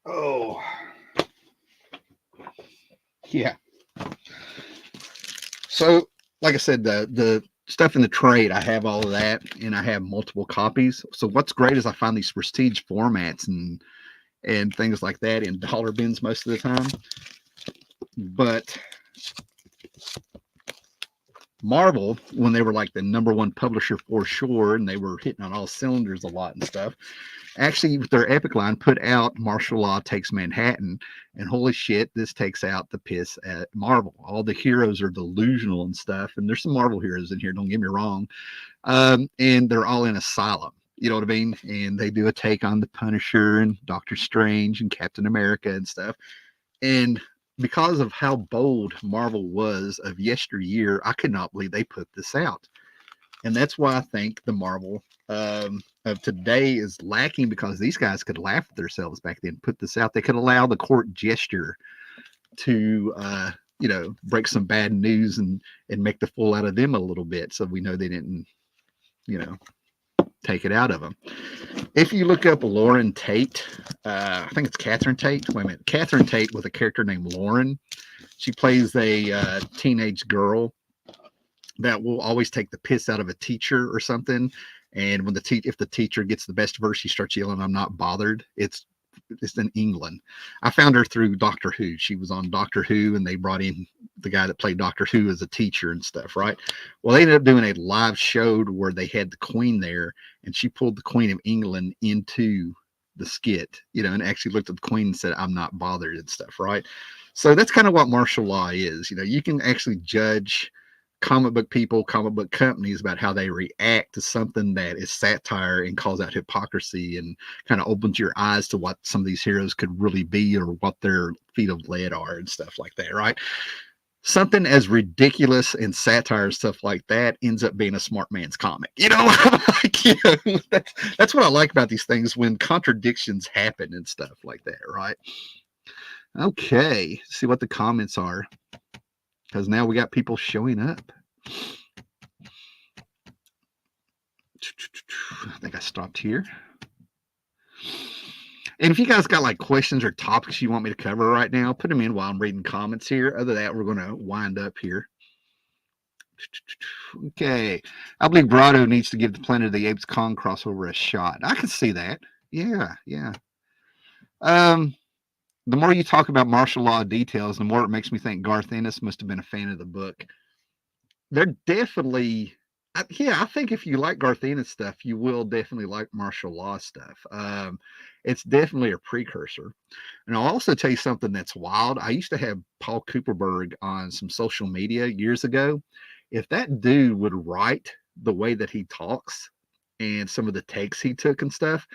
Oh, yeah. So, like I said, the stuff in the trade, I have all of that, and I have multiple copies. So what's great is I find these prestige formats and things like that in dollar bins most of the time. But Marvel, when they were like the #1 publisher for sure, and they were hitting on all cylinders a lot and stuff, actually with their Epic line put out Martial Law Takes Manhattan, and holy shit, this takes out the piss at Marvel. All the heroes are delusional and stuff, and there's some Marvel heroes in here, don't get me wrong, and they're all in asylum. You know what I mean? And they do a take on the Punisher and Doctor Strange and Captain America and stuff. And because of how bold Marvel was of yesteryear, I could not believe they put this out. And that's why I think the Marvel of today is lacking, because these guys could laugh at themselves back then, put this out. They could allow the court gesture to, break some bad news and make the fool out of them a little bit. So we know they didn't, take it out of them. If you look up Lauren Tate, I think it's Catherine Tate. Wait a minute. Catherine Tate with a character named Lauren. She plays a teenage girl that will always take the piss out of a teacher or something. And when if the teacher gets the best of her, she starts yelling, "I'm not bothered." It's in England. I found her through Doctor Who. She was on Doctor Who, and they brought in the guy that played Doctor Who as a teacher and stuff, right? Well, they ended up doing a live show where they had the Queen there, and she pulled the Queen of England into the skit, and actually looked at the Queen and said, "I'm not bothered," and stuff, right? So that's kind of what martial law is. You can actually judge comic book people, comic book companies about how they react to something that is satire and calls out hypocrisy and kind of opens your eyes to what some of these heroes could really be or what their feet of lead are and stuff like that, right? Something as ridiculous and satire and stuff like that ends up being a smart man's comic. That's what I like about these things, when contradictions happen and stuff like that, right? Okay, see what the comments are, because now we got people showing up. I think I stopped here. And if you guys got like questions or topics you want me to cover right now, put them in while I'm reading comments here. Other than that, we're going to wind up here. Okay. I believe Grotto needs to give the Planet of the Apes Kong crossover a shot. I can see that. Yeah. The more you talk about martial law details, the more it makes me think Garth Ennis must have been a fan of the book. They're definitely, I think if you like Garth Ennis stuff, you will definitely like martial law stuff. It's definitely a precursor. And I'll also tell you something that's wild. I used to have Paul Cooperberg on some social media years ago. If that dude would write the way that he talks and some of the takes he took and stuff,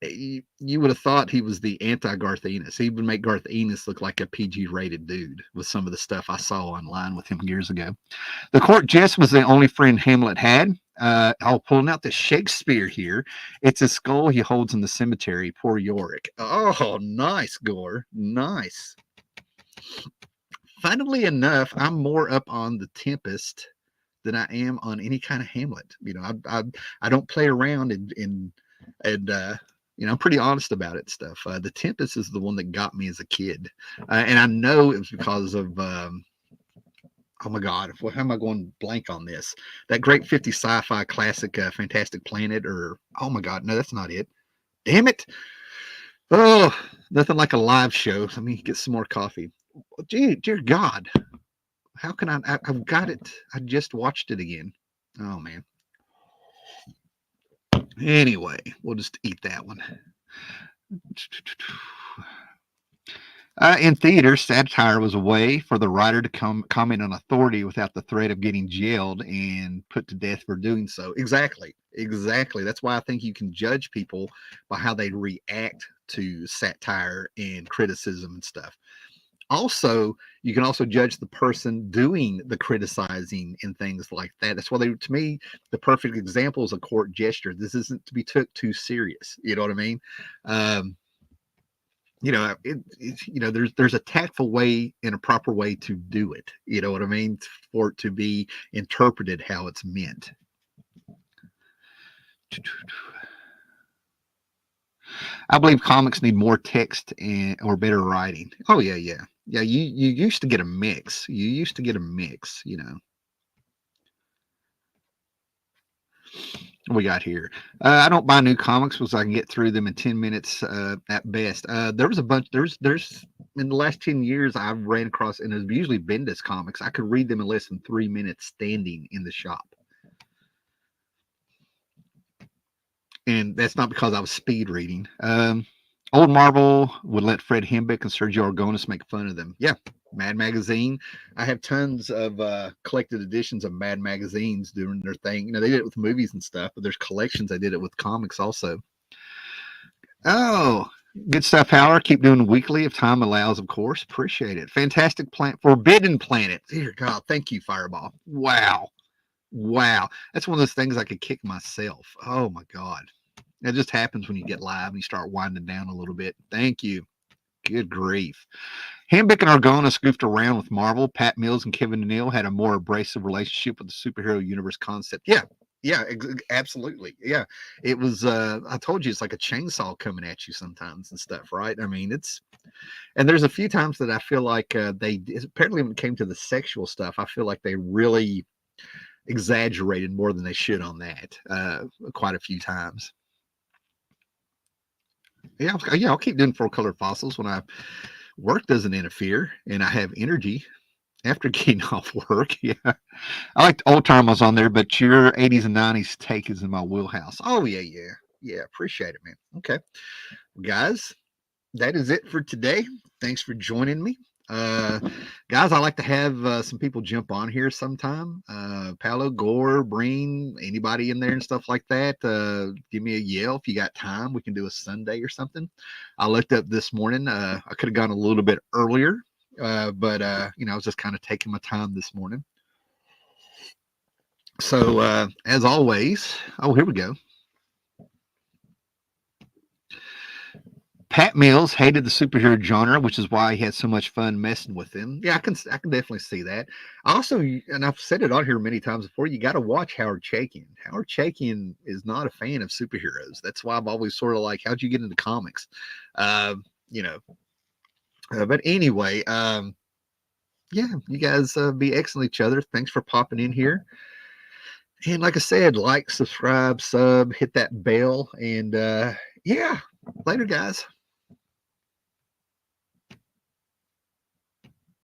you would have thought he was the anti-Garth Ennis. He would make Garth Ennis look like a PG-rated dude with some of the stuff I saw online with him years ago. The court jest was the only friend Hamlet had. I'll pull out the Shakespeare here. It's a skull he holds in the cemetery. Poor Yorick. Oh, nice, Gore. Nice. Funnily enough, I'm more up on the Tempest than I am on any kind of Hamlet. I don't play around and I'm pretty honest about it stuff. The Tempest is the one that got me as a kid. And I know it was because of, oh my God, how am I going blank on this? That great 50 sci-fi classic, Fantastic Planet, or, oh my God, no, that's not it. Damn it. Oh, nothing like a live show. Let me get some more coffee. Dear God, how can I've got it. I just watched it again. Oh, man. Anyway, we'll just eat that one. In theater, satire was a way for the writer to comment on authority without the threat of getting jailed and put to death for doing so. Exactly. That's why I think you can judge people by how they react to satire and criticism and stuff. Also, you can also judge the person doing the criticizing and things like that. That's why to me, the perfect example is a court gesture. This isn't to be took too serious. You know what I mean? There's a tactful way and a proper way to do it. You know what I mean? For it to be interpreted how it's meant. I believe comics need more text or better writing. Oh yeah. You used to get a mix. What we got here? I don't buy new comics because I can get through them in 10 minutes at best. There was a bunch. There's in the last 10 years, I've ran across, and it's usually Bendis comics. I could read them in less than 3 minutes standing in the shop. And that's not because I was speed reading. Old Marvel would let Fred Hembeck and Sergio Aragonis make fun of them. Yeah, Mad Magazine. I have tons of collected editions of Mad Magazines doing their thing. You know, they did it with movies and stuff, but there's collections they did it with comics also. Oh, good stuff, Howard. Keep doing weekly if time allows, of course. Appreciate it. Fantastic plant. Forbidden Planet. Dear God, thank you, Fireball. Wow. Wow. That's one of those things I could kick myself. Oh, my God. It just happens when you get live and you start winding down a little bit. Thank you. Good grief. Hambick and Argona goofed around with Marvel. Pat Mills and Kevin Neal had a more abrasive relationship with the superhero universe concept. Yeah, yeah, absolutely. Yeah, it was. I told you it's like a chainsaw coming at you sometimes and stuff, right? I mean, and there's a few times that I feel like they apparently when it came to the sexual stuff, I feel like they really exaggerated more than they should on that quite a few times. Yeah, I'll keep doing full color fossils when work doesn't interfere and I have energy after getting off work. Yeah, I like the old timers on there, but your 80s and 90s take is in my wheelhouse. Oh yeah. Appreciate it, man. Okay, well, guys, that is it for today. Thanks for joining me. Guys, I like to have some people jump on here sometime. Paolo, Gore, Breen, anybody in there and stuff like that. Give me a yell if you got time. We can do a Sunday or something. I looked up this morning. I could have gone a little bit earlier, but I was just kind of taking my time this morning. So as always, here we go. Pat Mills hated the superhero genre, which is why he had so much fun messing with them. Yeah, I can definitely see that. Also, and I've said it on here many times before, you got to watch Howard Chaykin. Howard Chaykin is not a fan of superheroes. That's why I've always sort of like, how'd you get into comics? But anyway, yeah, you guys be excellent each other. Thanks for popping in here. And like I said, like, subscribe, sub, hit that bell, and yeah, later, guys.